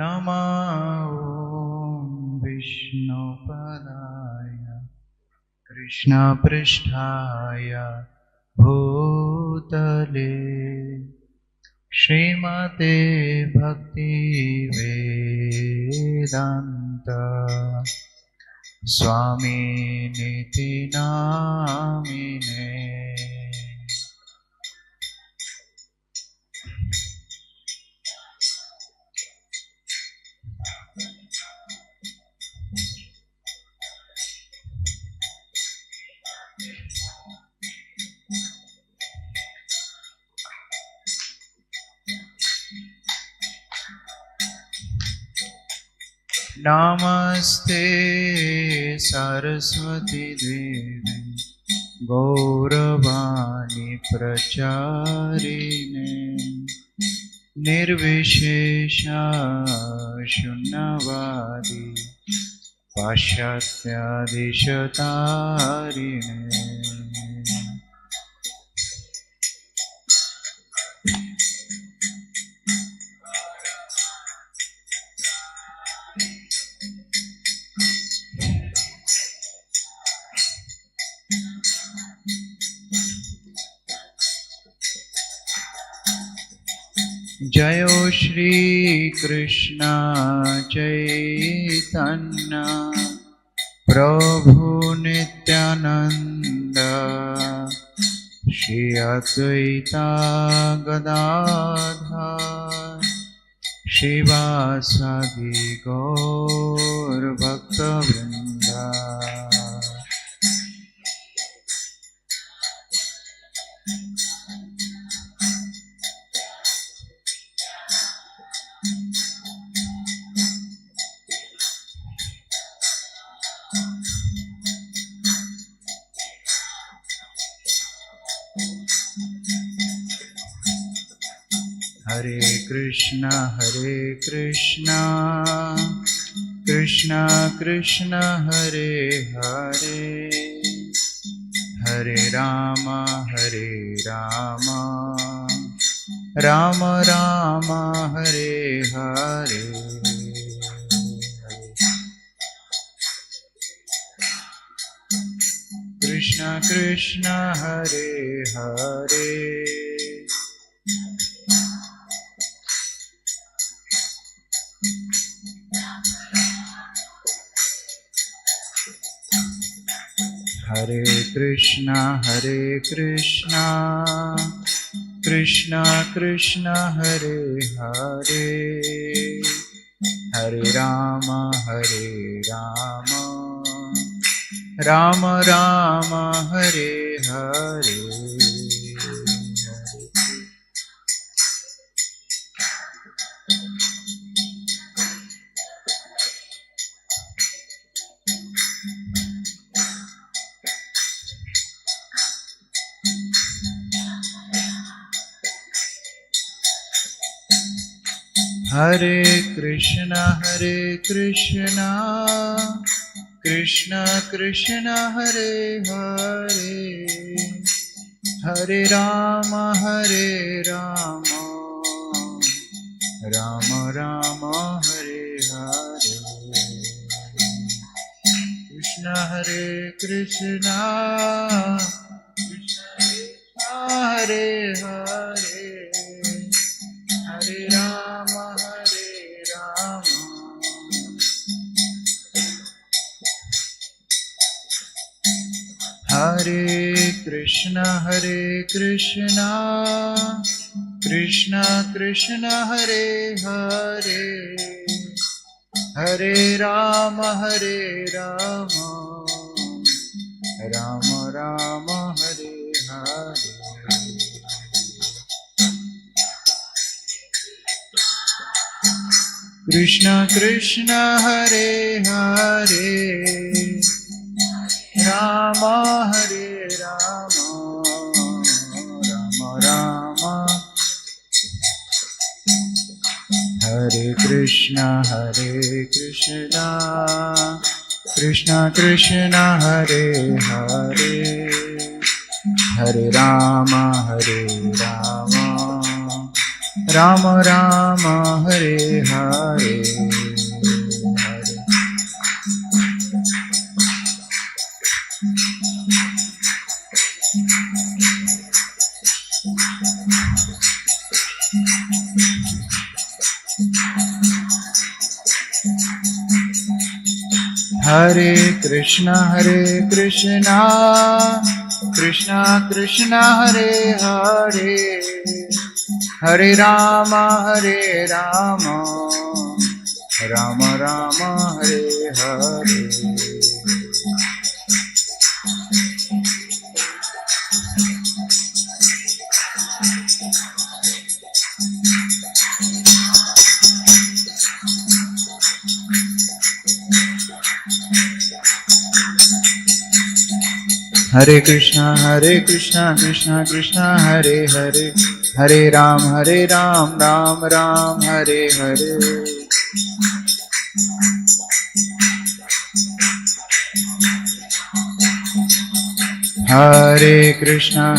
नमः विष्णुपदाय कृष्णपृष्ठाय भूतले श्रीमते भक्तिवेदान्त स्वामिनिति नामिने। नमस्ते सरस्वती देवी गौरवाणी प्रचारिणे निर्विशेष शून्यवादी पाश्चात्यादिशतारिणे। जयो श्री कृष्ण चैतन्य प्रभु नित्यानंद श्री अद्वैता गदाधर श्रीवासादि गौर भक्तवृंद। हरे कृष्णा कृष्णा कृष्णा हरे हरे हरे राम राम राम हरे हरे। कृष्णा कृष्णा हरे हरे हरे कृष्णा कृष्णा कृष्णा हरे हरे हरे राम राम राम हरे हरे। हरे कृष्णा कृष्णा कृष्णा हरे हरे हरे राम राम राम हरे हरे। कृष्णा कृष्णा हरे हरे हरे राम हरे कृष्णा कृष्णा कृष्णा हरे हरे हरे राम राम राम हरे हरे। कृष्णा कृष्णा हरे हरे राम राम हरे Krishna Krishna Krishna Hare Hare Hare Ram Ram Rama Hare Hare Hare Krishna Krishna Krishna Hare Hare Hare Rama Rama Rama Hare Hare Hare Krishna Krishna Krishna Hare Hare Hare Ram Ram Ram Hare Hare Hare Krishna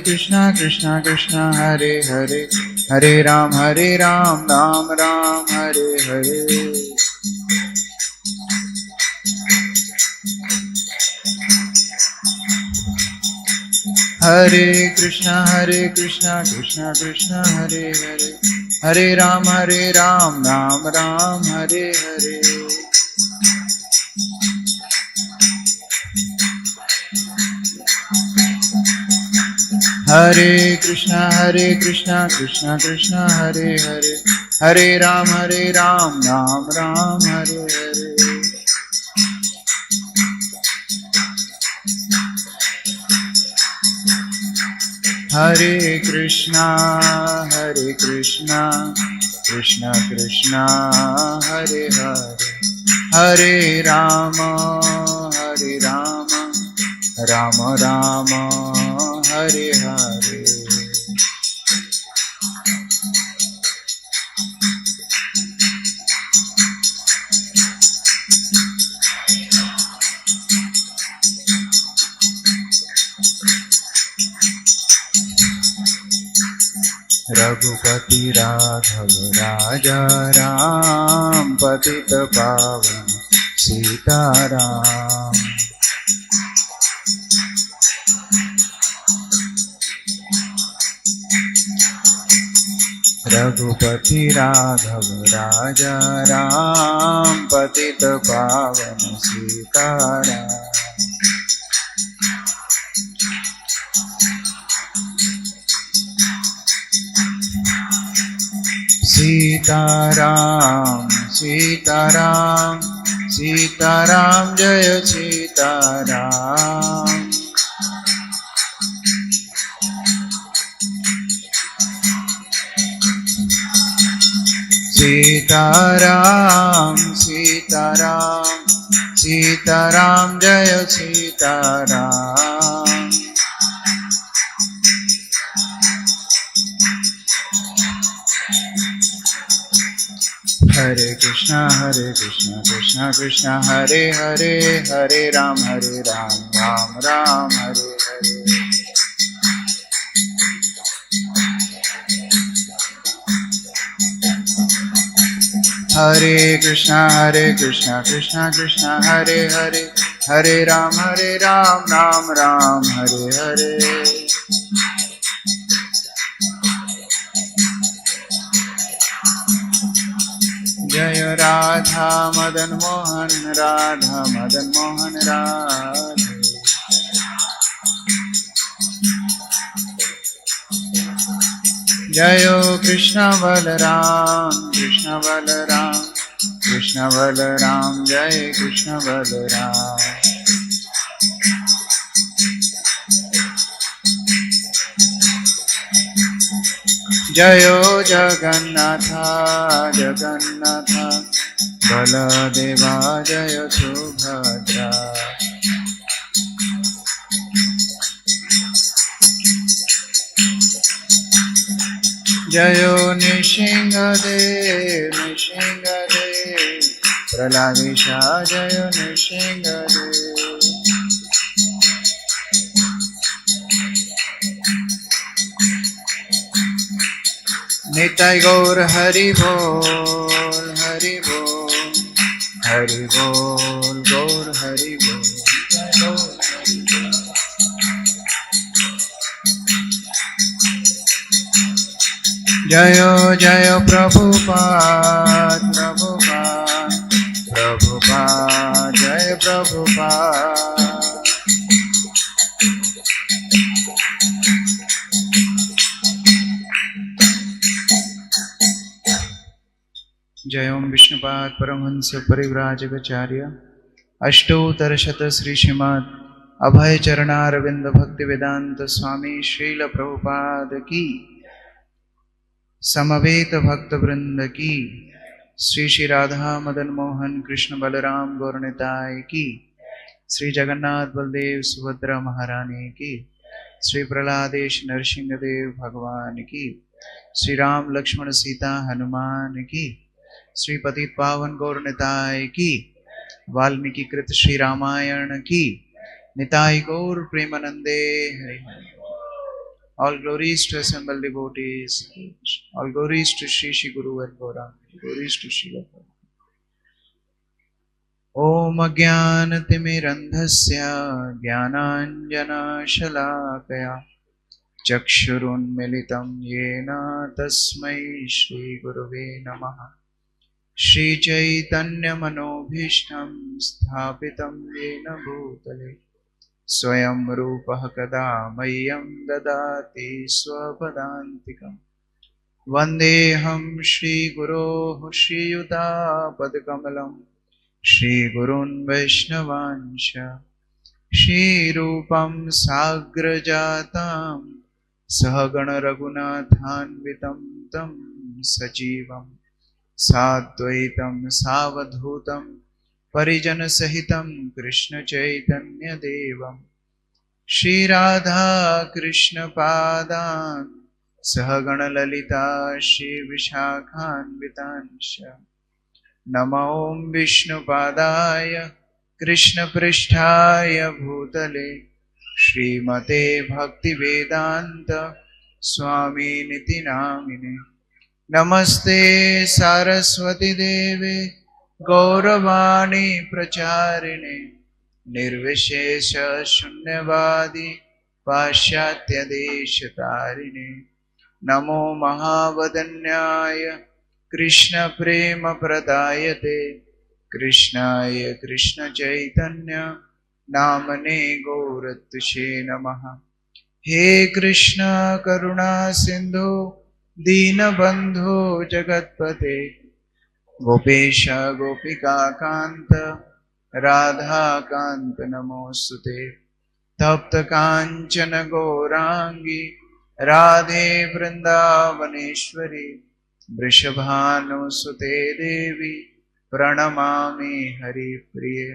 Krishna Krishna Hare Hare Hare Ram Ram Ram Hare Hare Hare Krishna Krishna Krishna Hare Hare Hare Ram Ram Ram Hare Hare Hare Krishna Krishna Krishna Hare Hare Hare Ram Ram Ram Hare Hare Hare Krishna Krishna Krishna Hare Hare Hare Rama Rama Rama Hare Hare Raghupati Raghav राजा राम पतित पावन सीताराम रघुपति राघव राजा राम पतित पावन सीताराम सीताराम सीताराम सीताराम जय सीताराम सीताराम सीताराम सीताराम जय Sitaram Hare Krishna Krishna Krishna Hare Hare Hare Ram Ram Ram Hare Hare Hare Krishna Krishna Hare Hare Hare Ram Ram Ram Hare Hare Jai Radha Madan Mohan Radha Madan Mohan Radha Jayo Krishna Balaram Krishna Balaram Krishna Balaram Jai Krishna Balaram Jayo Jagannatha Jagannatha Baladeva Jayo Subhadra Jayo Nishinghadev Nishinghadev Praladesha Jayo Nishinghadev Nitai गौर हरि बोल, हरि बोल, हरि बोल, गौर हरि बोल, गौर हरि बोल। जयो जयो प्रभुपाद, प्रभुपाद, प्रभुपाद, जय प्रभुपाद। जय ओम विष्णुपाद परमहंस परिव्राजकाचार्य अष्टोत्तरशत श्री श्रीमद् अभय चरणारविंद भक्ति वेदांत स्वामी श्रील प्रभुपाद की, समवेत भक्त वृंद की, श्री श्री राधा मदन मोहन कृष्ण बलराम गौरनिताय की, श्री जगन्नाथ बलदेव सुभद्रा महारानी की, श्री प्रहलादेश नरसिंहदेव भगवान की, श्री राम लक्ष्मण सीता हनुमान की, श्री पतित पावन गौरनिताय की, वाल्मीकि कृत श्री रामायण की, निताय गौर प्रेमानंदे Hari Hari. All glories to assembled devotees, all glories to Shri Shri Guru and Gauranga, glories to Shri Guru. Om Ajnanatimirandhasya Jnananjanashalakaya Chakshurunmilitam Yena Tasmai Shri Gurave Namaha. Shri Chaitanya Manobhishtam Sthapitam Yena Bhutale स्वयं रूपः कदा मह्यं ददाति स्वपदान्तिकम्। वन्देऽहं श्रीगुरोः श्रीयुतापदकमलं श्रीगुरून् वैष्णवांश श्रीरूपं साग्रजातं सहगण रघुनाथान्वितं तं सजीवं साद्वैतं सावधूतं परिजन सहितं कृष्ण चैतन्य देवं श्री राधा कृष्ण पादान् सहगण ललिता श्री विशाखान्वितांश। नमो विष्णुपादाय कृष्ण पृष्ठाय भूतले श्रीमते भक्तिवेदांत स्वामिनिति नामिने। नमस्ते सारस्वती देवे गौरवाणी प्रचारिणे निर्विशेष शून्यवादी पाश्चात्य देशतारिणे। नमो महावदन्याय कृष्ण प्रेम प्रदायते कृष्णाय कृष्ण चैतन्य नामने गौरत्से नमः। हे कृष्ण करुणा सिंधु दीनबंधो जगत्पते गोपेश गोपिका कांत राधा कांत नमोस्तुते। तप्त कांचन गौरांगी राधे वृंदावनेश्वरी वृषभानुसुते देवी प्रणमामि हरिप्रिये।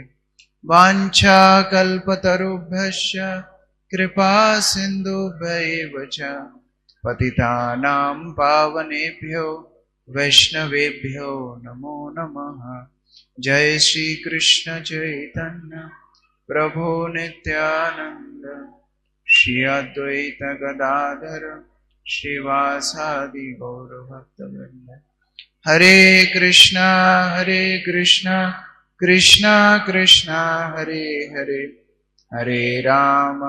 वाञ्छाकल्पतरुभ्यश्च कृपा सिन्धुभ्यैव च पतितानां पावनेभ्यो वैष्णवेभ्यो नमो नमः। जय श्री कृष्ण चैतन्य प्रभु नित्यानंद श्री अद्वैत गदाधर श्रीवासादि गौर भक्तवृंद। हरे कृष्णा कृष्णा कृष्णा हरे हरे, हरे राम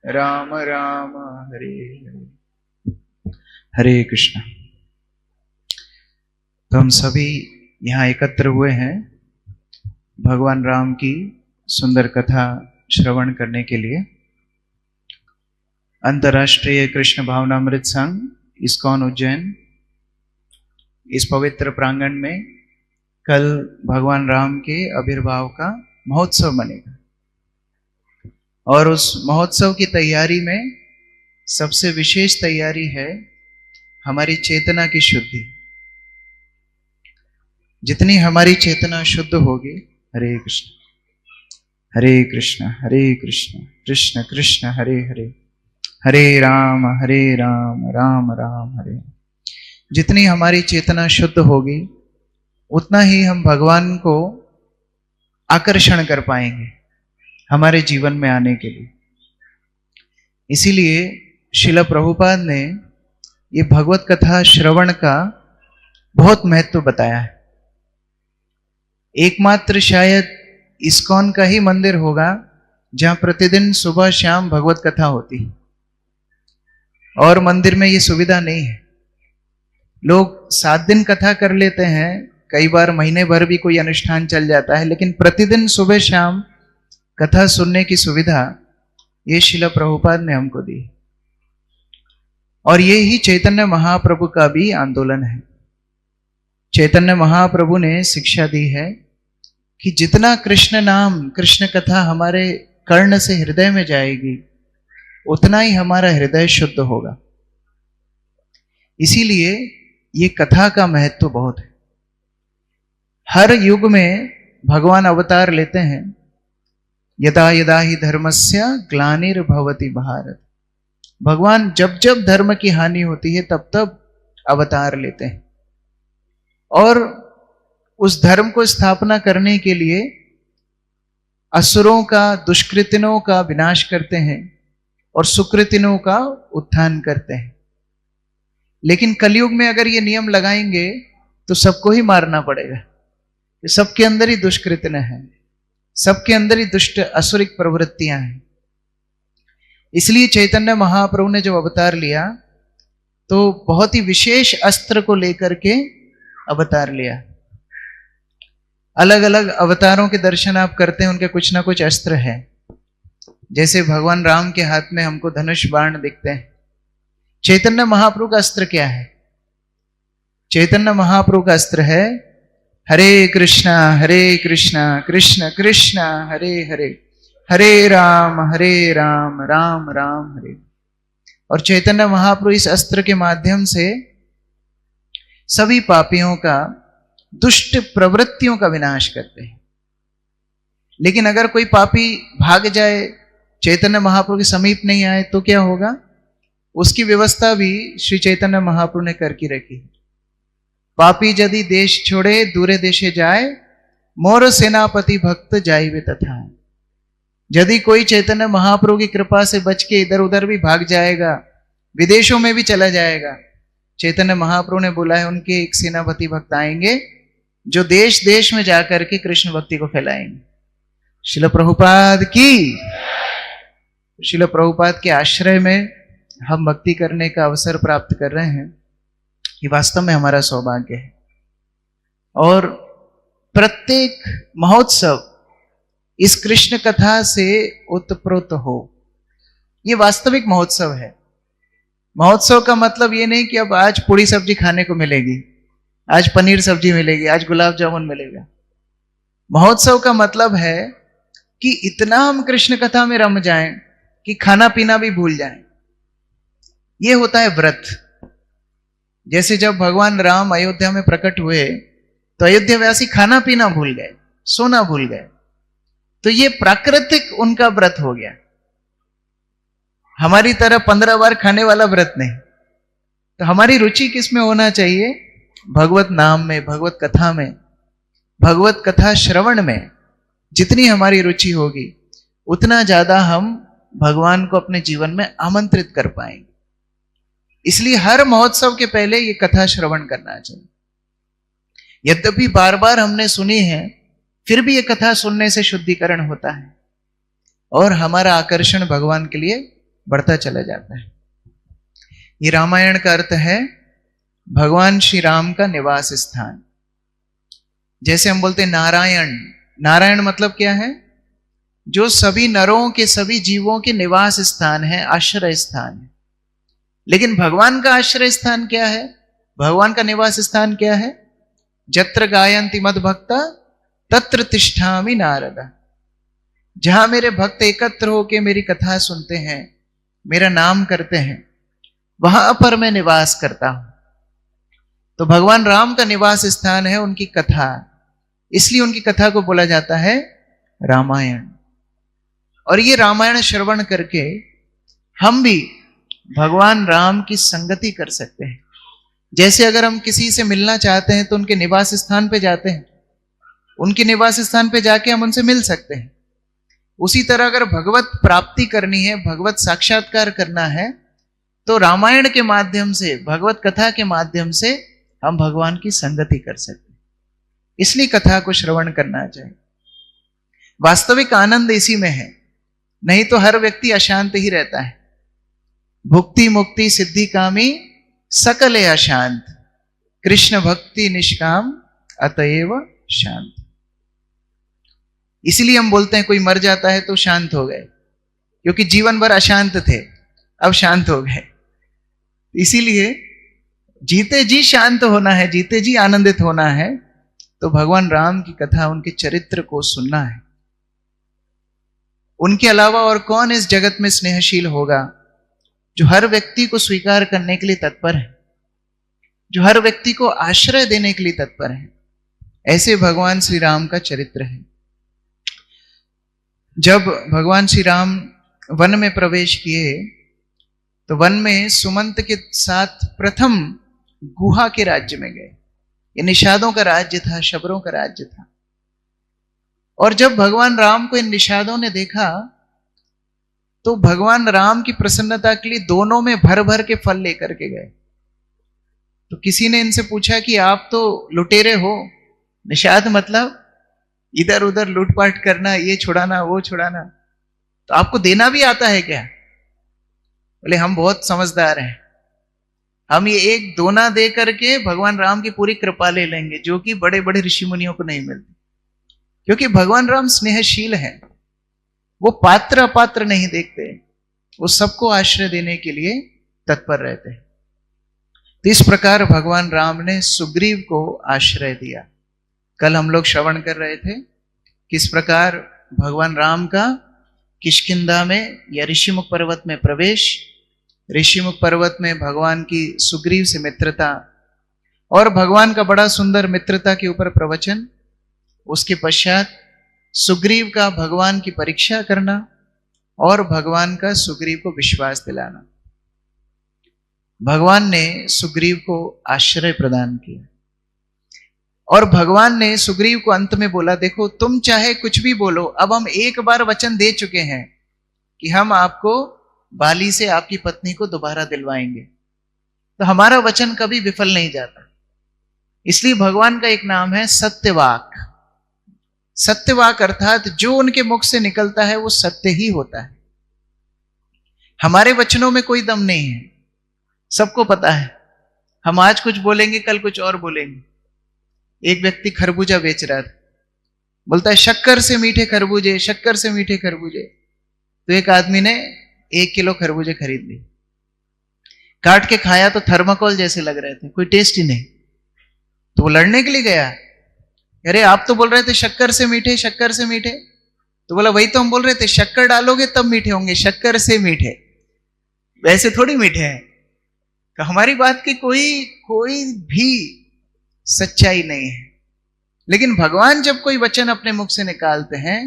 राम राम हरे हरे। हरे कृष्णा। तो हम सभी यहाँ एकत्र हुए हैं भगवान राम की सुंदर कथा श्रवण करने के लिए। अंतर्राष्ट्रीय कृष्ण भावनामृत संघ इस्कॉन उज्जैन इस पवित्र प्रांगण में कल भगवान राम के आविर्भाव का महोत्सव मनेगा और उस महोत्सव की तैयारी में सबसे विशेष तैयारी है हमारी चेतना की शुद्धि। जितनी हमारी चेतना शुद्ध होगी, हरे कृष्ण कृष्ण कृष्ण हरे हरे, हरे राम राम राम हरे। जितनी हमारी चेतना शुद्ध होगी उतना ही हम भगवान को आकर्षण कर पाएंगे हमारे जीवन में आने के लिए। इसीलिए श्रील प्रभुपाद ने ये भगवत कथा श्रवण का बहुत महत्व बताया है। एकमात्र शायद इस्कॉन का ही मंदिर होगा जहां प्रतिदिन सुबह शाम भगवत कथा होती है, और मंदिर में ये सुविधा नहीं है। लोग 7 दिन कथा कर लेते हैं, कई बार महीने भर भी कोई अनुष्ठान चल जाता है, लेकिन प्रतिदिन सुबह शाम कथा सुनने की सुविधा ये श्रील प्रभुपाद ने हमको दी। और ये ही चैतन्य महाप्रभु का भी आंदोलन है। चैतन्य महाप्रभु ने शिक्षा दी है कि जितना कृष्ण नाम, कृष्ण कथा हमारे कर्ण से हृदय में जाएगी, उतना ही हमारा हृदय शुद्ध होगा। इसीलिए ये कथा का महत्व बहुत है। हर युग में भगवान अवतार लेते हैं। यदा यदा ही धर्मस्य ग्लानिर्भवति भारत। भगवान जब जब धर्म की हानि होती है तब तब अवतार लेते हैं, और उस धर्म को स्थापना करने के लिए असुरों का, दुष्कृतिनों का विनाश करते हैं और सुकृतिनों का उत्थान करते हैं। लेकिन कलयुग में अगर ये नियम लगाएंगे तो सबको ही मारना पड़ेगा। सबके अंदर ही दुष्कृतिन है, सबके अंदर ही दुष्ट असुरिक प्रवृत्तियां हैं। इसलिए चैतन्य महाप्रभु ने जब अवतार लिया तो बहुत ही विशेष अस्त्र को लेकर के अवतार लिया। अलग अलग अवतारों के दर्शन आप करते हैं, उनके कुछ ना कुछ अस्त्र है। जैसे भगवान राम के हाथ में हमको धनुष बाण दिखते हैं। चैतन्य महाप्रभु का अस्त्र क्या है? चैतन्य महाप्रभु का अस्त्र है हरे कृष्णा कृष्ण कृष्ण हरे हरे, हरे राम राम राम हरे। और चैतन्य महाप्रभु इस अस्त्र के माध्यम से सभी पापियों का, दुष्ट प्रवृत्तियों का विनाश करते हैं। लेकिन अगर कोई पापी भाग जाए, चैतन्य महाप्रभु के समीप नहीं आए, तो क्या होगा? उसकी व्यवस्था भी श्री चैतन्य महाप्रभु ने करके रखी। पापी यदि देश छोड़े दूरे देशे जाए, मोर सेनापति भक्त जाइवे तथा। यदि कोई चैतन्य महाप्रभु की कृपा से बच के इधर उधर भी भाग जाएगा, विदेशों में भी चला जाएगा, चैतन्य महाप्रभु ने बोला है उनके एक सेनापति भक्त आएंगे जो देश देश में जाकर के कृष्ण भक्ति को फैलाएंगे। श्रील प्रभुपाद की। श्रील प्रभुपाद के आश्रय में हम भक्ति करने का अवसर प्राप्त कर रहे हैं, ये वास्तव में हमारा सौभाग्य है। और प्रत्येक महोत्सव इस कृष्ण कथा से उत्प्रोत हो, ये वास्तविक महोत्सव है। महोत्सव का मतलब ये नहीं कि अब आज पूरी सब्जी खाने को मिलेगी, आज पनीर सब्जी मिलेगी, आज गुलाब जामुन मिलेगा। महोत्सव का मतलब है कि इतना हम कृष्ण कथा में रम जाएं कि खाना पीना भी भूल जाएं। ये होता है व्रत। जैसे जब भगवान राम अयोध्या में प्रकट हुए तो अयोध्यावासी खाना पीना भूल गए, सोना भूल गए। तो ये प्राकृतिक उनका व्रत हो गया। हमारी तरह 15 बार खाने वाला व्रत नहीं। तो हमारी रुचि किस में होना चाहिए? भगवत नाम में, भगवत कथा में, भगवत कथा श्रवण में। जितनी हमारी रुचि होगी उतना ज्यादा हम भगवान को अपने जीवन में आमंत्रित कर पाएंगे। इसलिए हर महोत्सव के पहले ये कथा श्रवण करना चाहिए। यद्यपि बार बार हमने सुनी है, फिर भी ये कथा सुनने से शुद्धिकरण होता है और हमारा आकर्षण भगवान के लिए बढ़ता चला जाता है। ये रामायण का अर्थ है भगवान श्री राम का निवास स्थान। जैसे हम बोलते हैं नारायण, नारायण मतलब क्या है? जो सभी नरों के, सभी जीवों के निवास स्थान है, आश्रय स्थान है। लेकिन भगवान का आश्रय स्थान क्या है? भगवान का निवास स्थान क्या है? जत्र गायन्ति मद भक्ता तत्र तिष्ठामि नारद। जहां मेरे भक्त एकत्र होकर मेरी कथा सुनते हैं, मेरा नाम करते हैं, वहां पर मैं निवास करता हूं। तो भगवान राम का निवास स्थान है उनकी कथा, इसलिए उनकी कथा को बोला जाता है रामायण। और ये रामायण श्रवण करके हम भी भगवान राम की संगति कर सकते हैं। जैसे अगर हम किसी से मिलना चाहते हैं तो उनके निवास स्थान पे जाते हैं, उनके निवास स्थान पे जाके हम उनसे मिल सकते हैं। उसी तरह अगर भगवत प्राप्ति करनी है, भगवत साक्षात्कार करना है, तो रामायण के माध्यम से, भगवत कथा के माध्यम से हम भगवान की संगति कर सकते हैं। इसलिए कथा को श्रवण करना चाहिए। वास्तविक आनंद इसी में है, नहीं तो हर व्यक्ति अशांत ही रहता है। भुक्ति मुक्ति सिद्धि कामी सकले अशांत, कृष्ण भक्ति निष्काम अतएव शांत। इसीलिए हम बोलते हैं कोई मर जाता है तो शांत हो गए, क्योंकि जीवन भर अशांत थे, अब शांत हो गए। इसीलिए जीते जी शांत होना है, जीते जी आनंदित होना है, तो भगवान राम की कथा, उनके चरित्र को सुनना है। उनके अलावा और कौन इस जगत में स्नेहशील होगा, जो हर व्यक्ति को स्वीकार करने के लिए तत्पर है, जो हर व्यक्ति को आश्रय देने के लिए तत्पर है। ऐसे भगवान श्री राम का चरित्र है। जब भगवान श्री राम वन में प्रवेश किए, तो वन में सुमंत के साथ प्रथम गुहा के राज्य में गए। ये निषादों का राज्य था, शबरों का राज्य था। और जब भगवान राम को इन निषादों ने देखा, तो भगवान राम की प्रसन्नता के लिए दोनों में भर भर के फल लेकर के गए। तो किसी ने इनसे पूछा कि आप तो लुटेरे हो, निषाद मतलब इधर उधर लूटपाट करना, ये छुड़ाना वो छुड़ाना, तो आपको देना भी आता है क्या? बोले हम बहुत समझदार हैं, हम ये एक दोना दे करके भगवान राम की पूरी कृपा ले लेंगे, जो कि बड़े बड़े ऋषि मुनियों को नहीं मिलती। क्योंकि भगवान राम स्नेहशील हैं, वो पात्र अपात्र नहीं देखते, वो सबको आश्रय देने के लिए तत्पर रहते हैं। तो इस प्रकार भगवान राम ने सुग्रीव को आश्रय दिया। कल हम लोग श्रवण कर रहे थे किस प्रकार भगवान राम का किष्किंधा में या ऋषिमुख पर्वत में प्रवेश, ऋषिमुख पर्वत में भगवान की सुग्रीव से मित्रता, और भगवान का बड़ा सुंदर मित्रता के ऊपर प्रवचन। उसके पश्चात सुग्रीव का भगवान की परीक्षा करना और भगवान का सुग्रीव को विश्वास दिलाना। भगवान ने सुग्रीव को आश्रय प्रदान किया और भगवान ने सुग्रीव को अंत में बोला, देखो तुम चाहे कुछ भी बोलो, अब हम एक बार वचन दे चुके हैं कि हम आपको बाली से आपकी पत्नी को दोबारा दिलवाएंगे, तो हमारा वचन कभी विफल नहीं जाता। इसलिए भगवान का एक नाम है सत्यवाक। सत्यवाक अर्थात जो उनके मुख से निकलता है वो सत्य ही होता है। हमारे वचनों में कोई दम नहीं है, सबको पता है। हम आज कुछ बोलेंगे, कल कुछ और बोलेंगे। एक व्यक्ति खरबूजा बेच रहा था, बोलता है शक्कर से मीठे खरबूजे, शक्कर से मीठे खरबूजे। तो एक आदमी ने 1 किलो खरबूजे खरीद लिए, काट के खाया तो थर्माकोल जैसे लग रहे थे, कोई टेस्ट ही नहीं। तो वो लड़ने के लिए गया, अरे आप तो बोल रहे थे शक्कर से मीठे, शक्कर से मीठे। तो बोला वही तो हम बोल रहे थे, शक्कर डालोगे तब मीठे होंगे, शक्कर से मीठे, वैसे थोड़ी मीठे हैं। तो हमारी बात की कोई भी सच्चाई नहीं है, लेकिन भगवान जब कोई वचन अपने मुख से निकालते हैं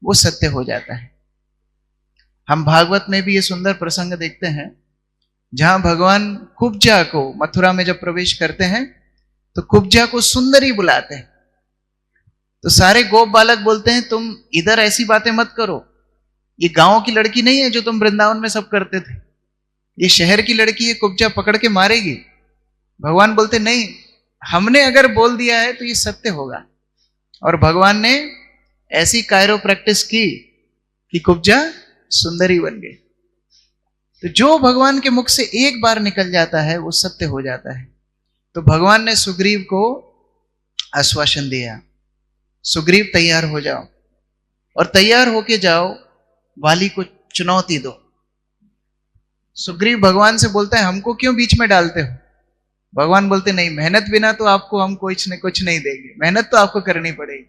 वो सत्य हो जाता है। हम भागवत में भी ये सुंदर प्रसंग देखते हैं, जहां भगवान कुब्जा को, मथुरा में जब प्रवेश करते हैं तो कुब्जा को सुंदरी बुलाते हैं। तो सारे गोप बालक बोलते हैं तुम इधर ऐसी बातें मत करो, ये गांव की लड़की नहीं है जो तुम वृंदावन में सब करते थे, ये शहर की लड़की है, कुब्जा पकड़ के मारेगी। भगवान बोलते नहीं, हमने अगर बोल दिया है तो ये सत्य होगा। और भगवान ने ऐसी कायरो प्रैक्टिस की कि कुब्जा सुंदरी बन गई। तो जो भगवान के मुख से एक बार निकल जाता है वो सत्य हो जाता है। तो भगवान ने सुग्रीव को आश्वासन दिया, सुग्रीव तैयार हो जाओ, और तैयार होके जाओ, वाली को चुनौती दो। सुग्रीव भगवान से बोलता है हमको क्यों बीच में डालते हो? भगवान बोलते नहीं, मेहनत बिना तो आपको हम कुछ नहीं देंगे, मेहनत तो आपको करनी पड़ेगी।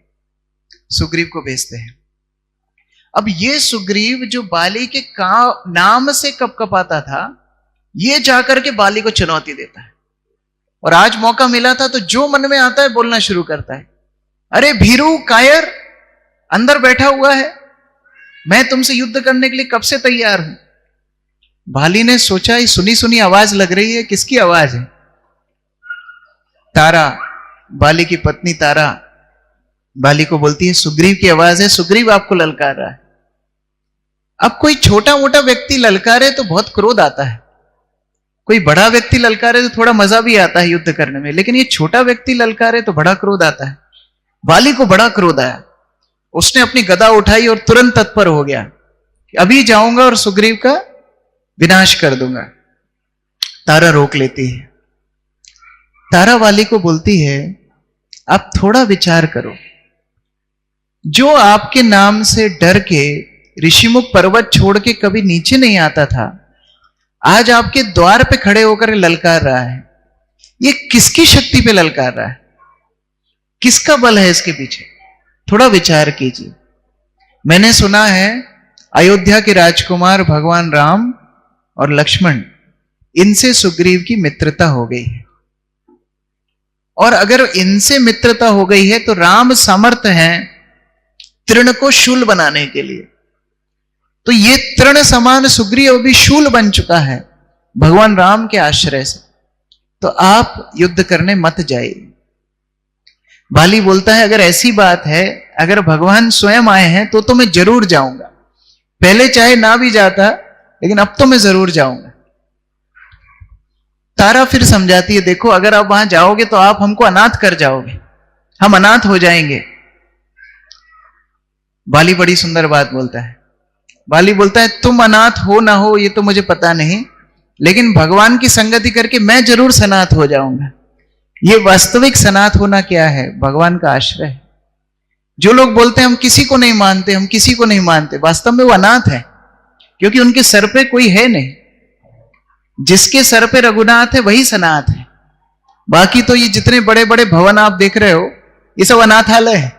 सुग्रीव को भेजते हैं। अब ये सुग्रीव जो बाली के नाम से कपकपाता था, ये जाकर के बाली को चुनौती देता है। और आज मौका मिला था तो जो मन में आता है बोलना शुरू करता है, अरे भीरू कायर अंदर बैठा हुआ है, मैं तुमसे युद्ध करने के लिए कब से तैयार हूं। बाली ने सोचा ये सुनी सुनी आवाज लग रही है, किसकी आवाज है? तारा, बाली की पत्नी तारा बाली को बोलती है सुग्रीव की आवाज है, सुग्रीव आपको ललकार रहा है। अब कोई छोटा मोटा व्यक्ति ललकारे तो बहुत क्रोध आता है, कोई बड़ा व्यक्ति ललकारे तो थोड़ा मजा भी आता है युद्ध करने में, लेकिन ये छोटा व्यक्ति ललकारे तो बड़ा क्रोध आता है। बाली को बड़ा क्रोध आया, उसने अपनी गदा उठाई और तुरंत तत्पर हो गया कि अभी जाऊंगा और सुग्रीव का विनाश कर दूंगा। तारा रोक लेती है। तारा वाली को बोलती है, आप थोड़ा विचार करो, जो आपके नाम से डर के ऋषिमुख पर्वत छोड़ के कभी नीचे नहीं आता था, आज आपके द्वार पे खड़े होकर ललकार रहा है। ये किसकी शक्ति पे ललकार रहा है? किसका बल है इसके पीछे? थोड़ा विचार कीजिए। मैंने सुना है अयोध्या के राजकुमार भगवान राम और लक्ष्मण, इनसे सुग्रीव की मित्रता हो गई है, और अगर इनसे मित्रता हो गई है तो राम समर्थ हैं तृण को शूल बनाने के लिए। तो ये तृण समान सुग्रीव भी शूल बन चुका है भगवान राम के आश्रय से, तो आप युद्ध करने मत जाइए। बाली बोलता है, अगर ऐसी बात है, अगर भगवान स्वयं आए हैं तो मैं जरूर जाऊंगा। पहले चाहे ना भी जाता, लेकिन अब तो मैं जरूर जाऊंगा। तारा फिर समझाती है, देखो अगर आप वहां जाओगे तो आप हमको अनाथ कर जाओगे, हम अनाथ हो जाएंगे। बाली बड़ी सुंदर बात बोलता है। बाली बोलता है, तुम अनाथ हो ना हो ये तो मुझे पता नहीं, लेकिन भगवान की संगति करके मैं जरूर सनाथ हो जाऊंगा। ये वास्तविक सनाथ होना क्या है? भगवान का आश्रय है। जो लोग बोलते हैं हम किसी को नहीं मानते, हम किसी को नहीं मानते, वास्तव में वो अनाथ है, क्योंकि उनके सर पे कोई है नहीं। जिसके सर पे रघुनाथ है वही सनाथ है। बाकी तो ये जितने बड़े बड़े भवन आप देख रहे हो, ये सब अनाथालय है,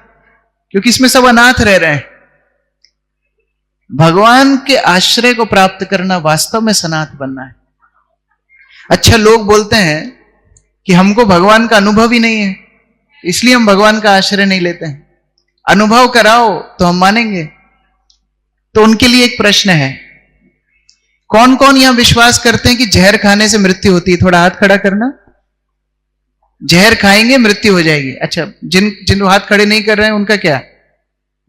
क्योंकि इसमें सब अनाथ रह रहे हैं। भगवान के आश्रय को प्राप्त करना वास्तव में सनाथ बनना है। अच्छा, लोग बोलते हैं कि हमको भगवान का अनुभव ही नहीं है, इसलिए हम भगवान का आश्रय नहीं लेते हैं। अनुभव कराओ तो हम मानेंगे। तो उनके लिए एक प्रश्न है, कौन कौन यहां विश्वास करते हैं कि जहर खाने से मृत्यु होती है? थोड़ा हाथ खड़ा करना। जहर खाएंगे मृत्यु हो जाएगी। अच्छा, जिन हाथ खड़े नहीं कर रहे हैं उनका क्या?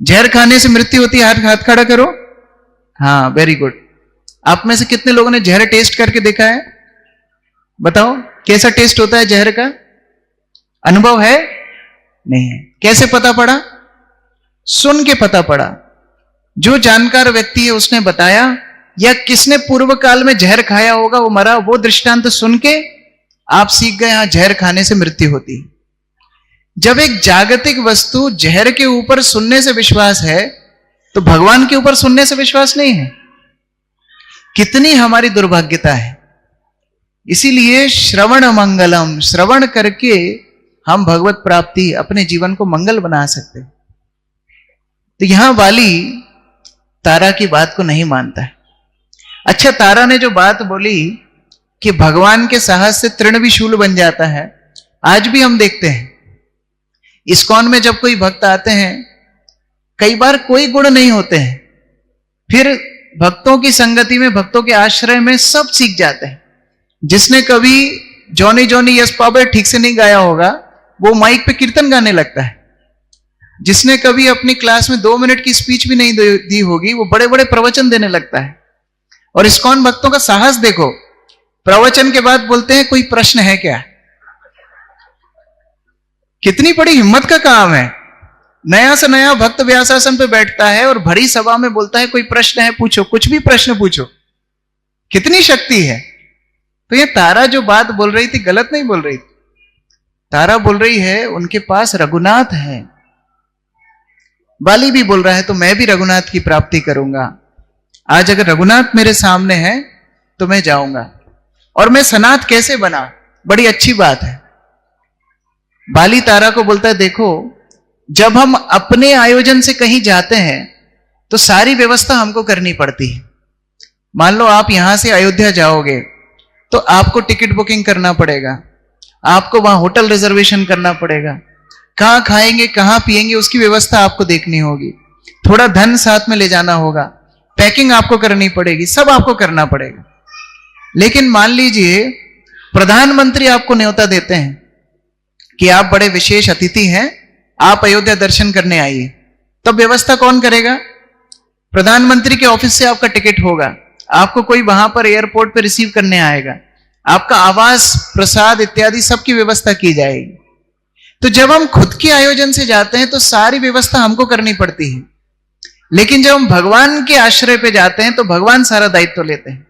जहर खाने से मृत्यु होती है? हाथ खड़ा करो। हाँ, वेरी गुड। आप में से कितने लोगों ने जहर टेस्ट करके देखा है? बताओ कैसा टेस्ट होता है जहर का? अनुभव है? नहीं है। कैसे पता पड़ा? सुन के पता पड़ा। जो जानकार व्यक्ति है उसने बताया, या किसने पूर्व काल में जहर खाया होगा, वो मरा, वो दृष्टांत सुन के आप सीख गए हाँ जहर खाने से मृत्यु होती है। जब एक जागतिक वस्तु जहर के ऊपर सुनने से विश्वास है, तो भगवान के ऊपर सुनने से विश्वास नहीं है। कितनी हमारी दुर्भाग्यता है। इसीलिए श्रवण मंगलम, श्रवण करके हम भगवत प्राप्ति, अपने जीवन को मंगल बना सकते। तो यहां वाली तारा की बात को नहीं मानता है। अच्छा, तारा ने जो बात बोली कि भगवान के साहस से तृण भी शूल बन जाता है, आज भी हम देखते हैं इस्कॉन में जब कोई भक्त आते हैं, कई बार कोई गुण नहीं होते हैं, फिर भक्तों की संगति में, भक्तों के आश्रय में सब सीख जाते हैं। जिसने कभी जॉनी जॉनी यस पावर ठीक से नहीं गाया होगा, वो माइक पे कीर्तन गाने लगता है। जिसने कभी अपनी क्लास में 2 मिनट की स्पीच भी नहीं दी होगी, वो बड़े बड़े प्रवचन देने लगता है। और इस्कॉन भक्तों का साहस देखो, प्रवचन के बाद बोलते हैं कोई प्रश्न है क्या? कितनी बड़ी हिम्मत का काम है। नया से नया भक्त व्यासासन पे बैठता है और भरी सभा में बोलता है कोई प्रश्न है पूछो, कुछ भी प्रश्न पूछो। कितनी शक्ति है। तो ये तारा जो बात बोल रही थी, गलत नहीं बोल रही थी। तारा बोल रही है उनके पास रघुनाथ है। बाली भी बोल रहा है तो मैं भी रघुनाथ की प्राप्ति करूंगा। आज अगर रघुनाथ मेरे सामने है तो मैं जाऊंगा। और मैं सनाथ कैसे बना? बड़ी अच्छी बात है। बाली तारा को बोलता है, देखो जब हम अपने आयोजन से कहीं जाते हैं तो सारी व्यवस्था हमको करनी पड़ती है। मान लो आप यहां से अयोध्या जाओगे तो आपको टिकट बुकिंग करना पड़ेगा, आपको वहां होटल रिजर्वेशन करना पड़ेगा, कहां खाएंगे कहां पिएंगे उसकी व्यवस्था आपको देखनी होगी, थोड़ा धन साथ में ले जाना होगा, पैकिंग आपको करनी पड़ेगी, सब आपको करना पड़ेगा। लेकिन मान लीजिए प्रधानमंत्री आपको न्योता देते हैं कि आप बड़े विशेष अतिथि हैं, आप अयोध्या दर्शन करने आइए, तब व्यवस्था कौन करेगा? प्रधानमंत्री के ऑफिस से आपका टिकट होगा, आपको कोई वहां पर एयरपोर्ट पर रिसीव करने आएगा, आपका आवास, प्रसाद इत्यादि सबकी व्यवस्था की जाएगी। तो जब हम खुद के आयोजन से जाते हैं तो सारी व्यवस्था हमको करनी पड़ती है, लेकिन जब हम भगवान के आश्रय पे जाते हैं तो भगवान सारा दायित्व लेते हैं।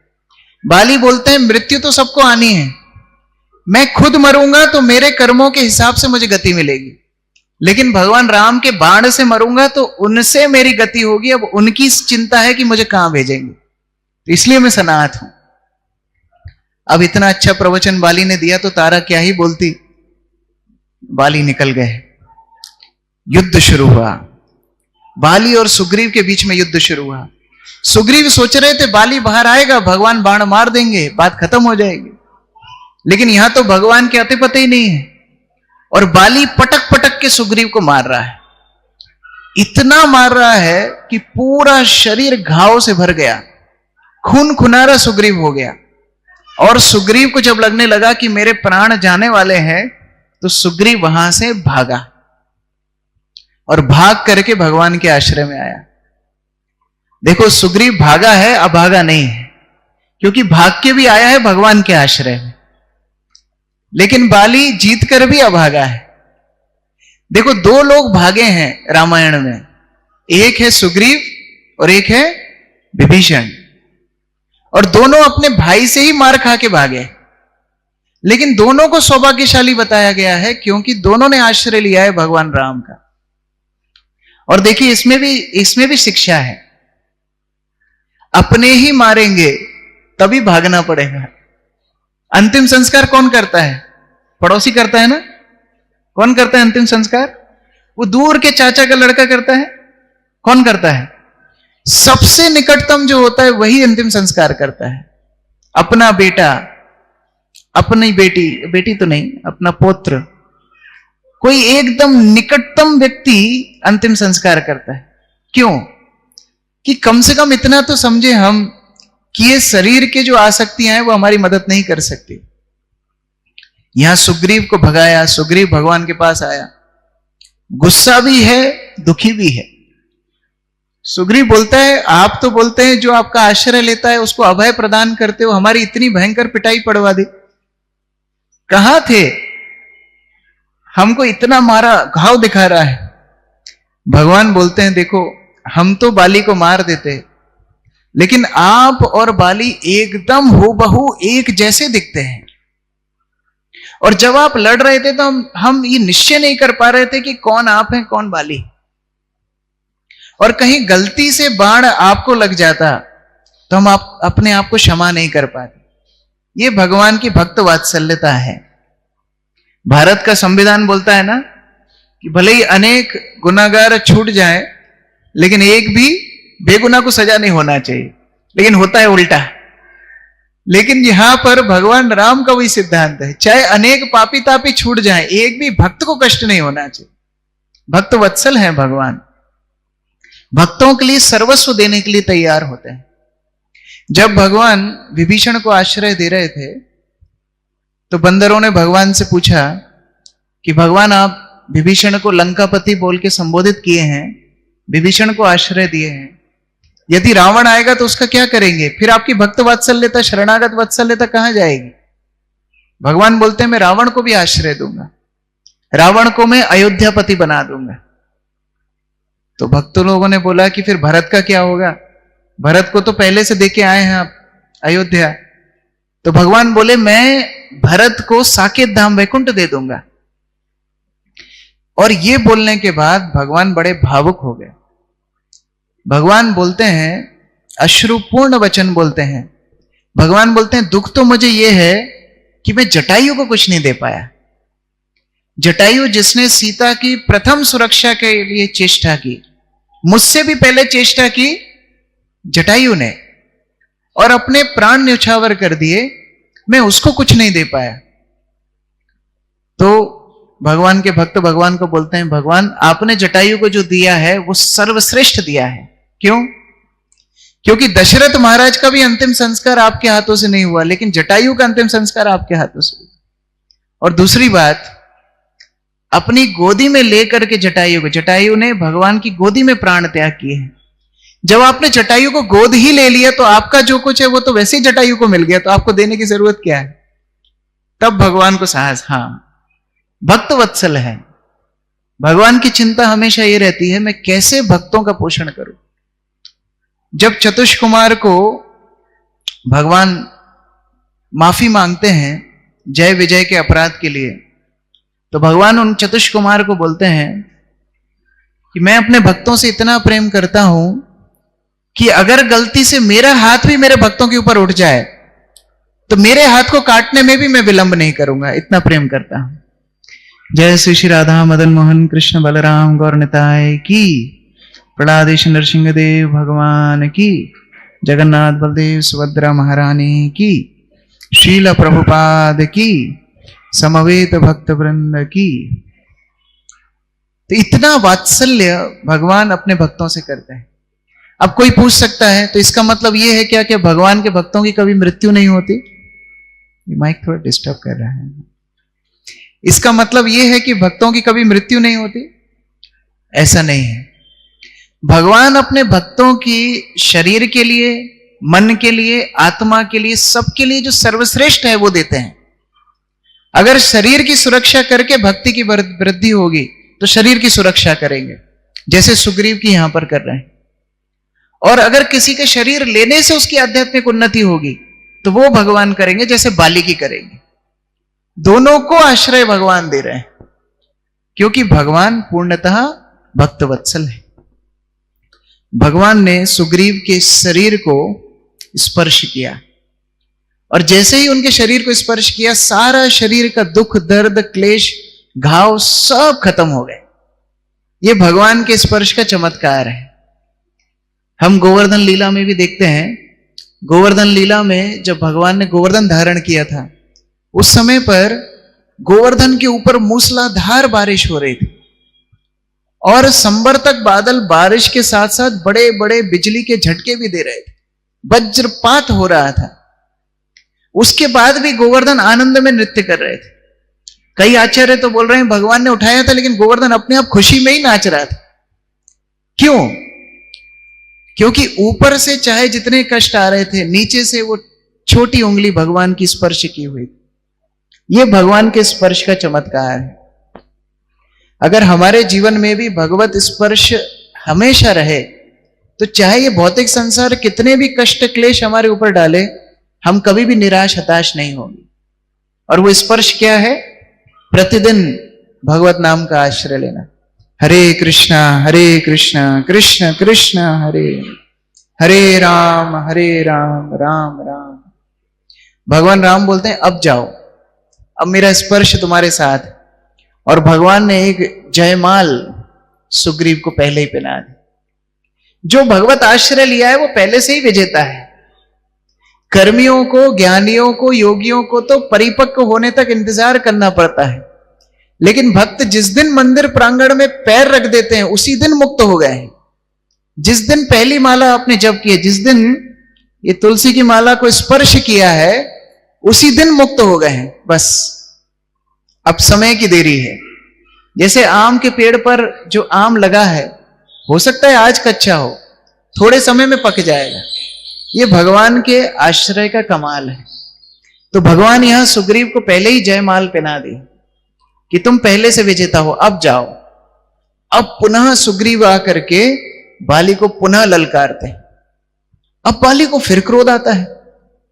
बाली बोलते हैं मृत्यु तो सबको आनी है, मैं खुद मरूंगा तो मेरे कर्मों के हिसाब से मुझे गति मिलेगी, लेकिन भगवान राम के बाण से मरूंगा तो उनसे मेरी गति होगी। अब उनकी चिंता है कि मुझे कहां भेजेंगे, तो इसलिए मैं सनाथ हूं। अब इतना अच्छा प्रवचन बाली ने दिया तो तारा क्या ही बोलती। बाली निकल गए, युद्ध शुरू हुआ। बाली और सुग्रीव के बीच में युद्ध शुरू हुआ। सुग्रीव सोच रहे थे बाली बाहर आएगा, भगवान बाण मार देंगे, बात खत्म हो जाएगी, लेकिन यहां तो भगवान के अते पते ही नहीं है, और बाली पटक पटक के सुग्रीव को मार रहा है। इतना मार रहा है कि पूरा शरीर घाव से भर गया, खून खुनारा सुग्रीव हो गया। और सुग्रीव को जब लगने लगा कि मेरे प्राण जाने वाले हैं, तो सुग्रीव वहां से भागा और भाग करके भगवान के आश्रय में आया। देखो, सुग्रीव भागा है, अभागा नहीं है, क्योंकि भाग के भी आया है भगवान के आश्रय में, लेकिन बाली जीत कर भी अभागा है। देखो, दो लोग भागे हैं रामायण में, एक है सुग्रीव और एक है विभीषण, और दोनों अपने भाई से ही मार खा के भागे, लेकिन दोनों को सौभाग्यशाली बताया गया है क्योंकि दोनों ने आश्रय लिया है भगवान राम का। और देखिए, इसमें भी शिक्षा है। अपने ही मारेंगे तभी भागना पड़ेगा। अंतिम संस्कार कौन करता है? पड़ोसी करता है ना। कौन करता है अंतिम संस्कार? वो दूर के चाचा का लड़का करता है। कौन करता है? सबसे निकटतम जो होता है वही अंतिम संस्कार करता है। अपना बेटा, अपनी बेटी तो नहीं, अपना पुत्र, कोई एकदम निकटतम व्यक्ति अंतिम संस्कार करता है। क्यों? कि कम से कम इतना तो समझे हम कि ये शरीर के जो आसक्तियां हैं वो हमारी मदद नहीं कर सकती। यहां सुग्रीव को भगाया, सुग्रीव भगवान के पास आया, गुस्सा भी है, दुखी भी है। सुग्रीव बोलता है, आप तो बोलते हैं जो आपका आश्रय लेता है उसको अभय प्रदान करते हो, हमारी इतनी भयंकर पिटाई पड़वा दी, कहां थे? हमको इतना मारा, घाव दिखा रहा है। भगवान बोलते हैं, देखो, हम तो बाली को मार देते, लेकिन आप और बाली एकदम हूबहू एक जैसे दिखते हैं। और जब आप लड़ रहे थे तो हम ये निश्चय नहीं कर पा रहे थे कि कौन आप हैं, कौन बाली। और कहीं गलती से बाण आपको लग जाता तो हम अपने आप को क्षमा नहीं कर पाते। ये भगवान की भक्त वात्सल्यता है। भारत का संविधान बोलता है ना कि भले ही अनेक गुनाहगार छूट जाए, लेकिन एक भी बेगुनाह को सजा नहीं होना चाहिए, लेकिन होता है उल्टा। लेकिन यहां पर भगवान राम का वही सिद्धांत है, चाहे अनेक पापी तापी छूट जाएं, एक भी भक्त को कष्ट नहीं होना चाहिए। भक्त वत्सल है भगवान, भक्तों के लिए सर्वस्व देने के लिए तैयार होते हैं। जब भगवान विभीषण को आश्रय दे रहे थे तो बंदरों ने भगवान से पूछा कि भगवान, आप विभीषण को लंकापति बोल के संबोधित किए हैं, विभीषण को आश्रय दिए हैं, यदि रावण आएगा तो उसका क्या करेंगे? फिर आपकी भक्त वात्सल्यता, शरणागत वात्सल्यता कहां जाएगी? भगवान बोलते हैं, मैं रावण को भी आश्रय दूंगा, रावण को मैं अयोध्यापति बना दूंगा। तो भक्तों लोगों ने बोला कि फिर भरत का क्या होगा? भरत को तो पहले से देके आए हैं आप अयोध्या। तो भगवान बोले, मैं भरत को साकेत धाम वैकुंठ दे दूंगा। और ये बोलने के बाद भगवान बड़े भावुक हो गए। भगवान बोलते हैं, अश्रुपूर्ण वचन बोलते हैं। भगवान बोलते हैं, दुख तो मुझे ये है कि मैं जटायु को कुछ नहीं दे पाया। जटायु जिसने सीता की प्रथम सुरक्षा के लिए चेष्टा की, मुझसे भी पहले चेष्टा की जटायु ने, और अपने प्राण न्यौछावर कर दिए, मैं उसको कुछ नहीं दे पाया। तो भगवान के भक्त भगवान को बोलते हैं, भगवान आपने जटायु को जो दिया है वो सर्वश्रेष्ठ दिया है। क्यों? क्योंकि दशरथ महाराज का भी अंतिम संस्कार आपके हाथों से नहीं हुआ, लेकिन जटायु का अंतिम संस्कार आपके हाथों से हुआ। और दूसरी बात, अपनी गोदी में लेकर के जटायु ने भगवान की गोदी में प्राण त्याग किए हैं। जब आपने जटायु को गोद ही ले लिया तो आपका जो कुछ है वो तो वैसे ही जटायु को मिल गया, तो आपको देने की जरूरत क्या है? तब भगवान को साहस, हाँ भक्त वत्सल है। भगवान की चिंता हमेशा ये रहती है मैं कैसे भक्तों का पोषण करूं। जब चतुष्कुमार को भगवान माफी मांगते हैं जय विजय के अपराध के लिए, तो भगवान उन चतुष्कुमार को बोलते हैं कि मैं अपने भक्तों से इतना प्रेम करता हूं कि अगर गलती से मेरा हाथ भी मेरे भक्तों के ऊपर उठ जाए तो मेरे हाथ को काटने में भी मैं विलंब नहीं करूंगा, इतना प्रेम करता हूं। जय श्री श्री राधा मदन मोहन कृष्ण बलराम गौर निताय की, प्रहलादेश नरसिंह देव भगवान की, जगन्नाथ बलदेव सुभद्रा महारानी की, श्रील प्रभुपाद की, समवेत भक्त वृंद की। तो इतना वात्सल्य भगवान अपने भक्तों से करते हैं। अब कोई पूछ सकता है तो इसका मतलब यह है क्या कि भगवान के भक्तों की कभी मृत्यु नहीं होती? ये माइक थोड़ा डिस्टर्ब कर रहा है। इसका मतलब यह है कि भक्तों की कभी मृत्यु नहीं होती? ऐसा नहीं है। भगवान अपने भक्तों की शरीर के लिए, मन के लिए, आत्मा के लिए, सबके लिए जो सर्वश्रेष्ठ है वो देते हैं। अगर शरीर की सुरक्षा करके भक्ति की वृद्धि होगी तो शरीर की सुरक्षा करेंगे, जैसे सुग्रीव की यहां पर कर रहे हैं। और अगर किसी के शरीर लेने से उसकी आध्यात्मिक उन्नति होगी तो वो भगवान करेंगे, जैसे बाली की करेंगे। दोनों को आश्रय भगवान दे रहे हैं, क्योंकि भगवान पूर्णतः भक्त वत्सल है। भगवान ने सुग्रीव के शरीर को स्पर्श किया, और जैसे ही उनके शरीर को स्पर्श किया, सारा शरीर का दुख, दर्द, क्लेश, घाव सब खत्म हो गए। ये भगवान के स्पर्श का चमत्कार है। हम गोवर्धन लीला में भी देखते हैं। गोवर्धन लीला में जब भगवान ने गोवर्धन धारण किया था, उस समय पर गोवर्धन के ऊपर मूसलाधार बारिश हो रही थी, और संवर्तक बादल बारिश के साथ साथ बड़े बड़े बिजली के झटके भी दे रहे थे, वज्रपात हो रहा था। उसके बाद भी गोवर्धन आनंद में नृत्य कर रहे थे। कई आचार्य तो बोल रहे हैं भगवान ने उठाया था, लेकिन गोवर्धन अपने आप खुशी में ही नाच रहा था। क्यों? क्योंकि ऊपर से चाहे जितने कष्ट आ रहे थे, नीचे से वो छोटी उंगली भगवान की स्पर्श की हुई। ये भगवान के स्पर्श का चमत्कार है। अगर हमारे जीवन में भी भगवत स्पर्श हमेशा रहे तो चाहे ये भौतिक संसार कितने भी कष्ट क्लेश हमारे ऊपर डाले, हम कभी भी निराश हताश नहीं होंगे। और वो स्पर्श क्या है? प्रतिदिन भगवत नाम का आश्रय लेना। हरे कृष्णा कृष्ण कृष्ण हरे हरे, राम राम राम। भगवान राम बोलते हैं अब जाओ, अब मेरा स्पर्श तुम्हारे साथ है। और भगवान ने एक जयमाल सुग्रीव को पहले ही पहना दी। जो भगवत आश्रय लिया है वो पहले से ही विजेता है। कर्मियों को, ज्ञानियों को, योगियों को तो परिपक्व होने तक इंतजार करना पड़ता है, लेकिन भक्त जिस दिन मंदिर प्रांगण में पैर रख देते हैं उसी दिन मुक्त हो गए हैं। जिस दिन पहली माला आपने जप की है, जिस दिन ये तुलसी की माला को स्पर्श किया है, उसी दिन मुक्त हो गए हैं। बस अब समय की देरी है। जैसे आम के पेड़ पर जो आम लगा है, हो सकता है आज कच्चा हो, थोड़े समय में पक जाएगा। ये भगवान के आश्रय का कमाल है। तो भगवान यहां सुग्रीव को पहले ही जयमाल पहना दी कि तुम पहले से विजेता हो, अब जाओ। अब पुनः सुग्रीव आकर के बाली को पुनः ललकारते हैं। अब बाली को फिर क्रोध आता है,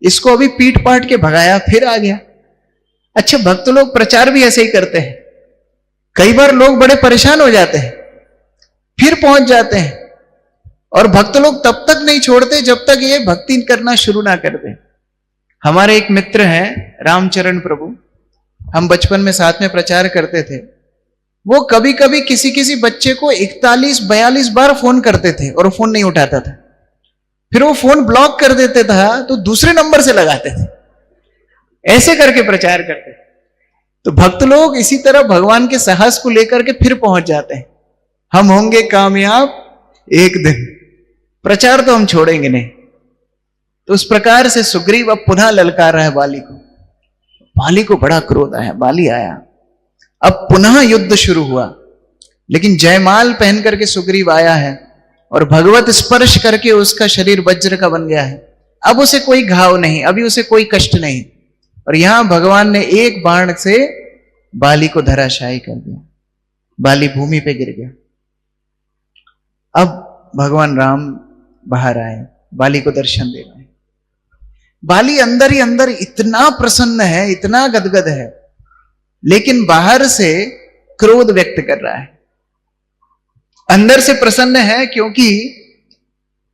इसको अभी पीट पाट के भगाया, फिर आ गया। अच्छा, भक्त लोग प्रचार भी ऐसे ही करते हैं। कई बार लोग बड़े परेशान हो जाते हैं, फिर पहुंच जाते हैं, और भक्त लोग तब तक नहीं छोड़ते जब तक ये भक्ति करना शुरू ना कर दे। हमारे एक मित्र हैं रामचरण प्रभु, हम बचपन में साथ में प्रचार करते थे। वो कभी कभी किसी किसी बच्चे को 41-42 बार फोन करते थे और वो फोन नहीं उठाता था। फिर वो फोन ब्लॉक कर देता था तो दूसरे नंबर से लगाते थे। ऐसे करके प्रचार करते थे। तो भक्त लोग इसी तरह भगवान के साहस को लेकर के फिर पहुंच जाते हैं। हम होंगे कामयाब एक दिन, प्रचार तो हम छोड़ेंगे नहीं। तो उस प्रकार से सुग्रीव अब पुनः ललकार रहा है बाली को। बाली को बड़ा क्रोध आया, बाली आया। अब पुनः युद्ध शुरू हुआ, लेकिन जयमाल पहन करके सुग्रीव आया है और भगवत स्पर्श करके उसका शरीर वज्र का बन गया है। अब उसे कोई घाव नहीं, अभी उसे कोई कष्ट नहीं। और यहां भगवान ने एक बाण से बाली को धराशायी कर दिया, बाली भूमि पे गिर गया। अब भगवान राम बाहर आए, बाली को दर्शन दे रहे हैं। बाली अंदर ही अंदर इतना प्रसन्न है, इतना गदगद है, लेकिन बाहर से क्रोध व्यक्त कर रहा है। अंदर से प्रसन्न है क्योंकि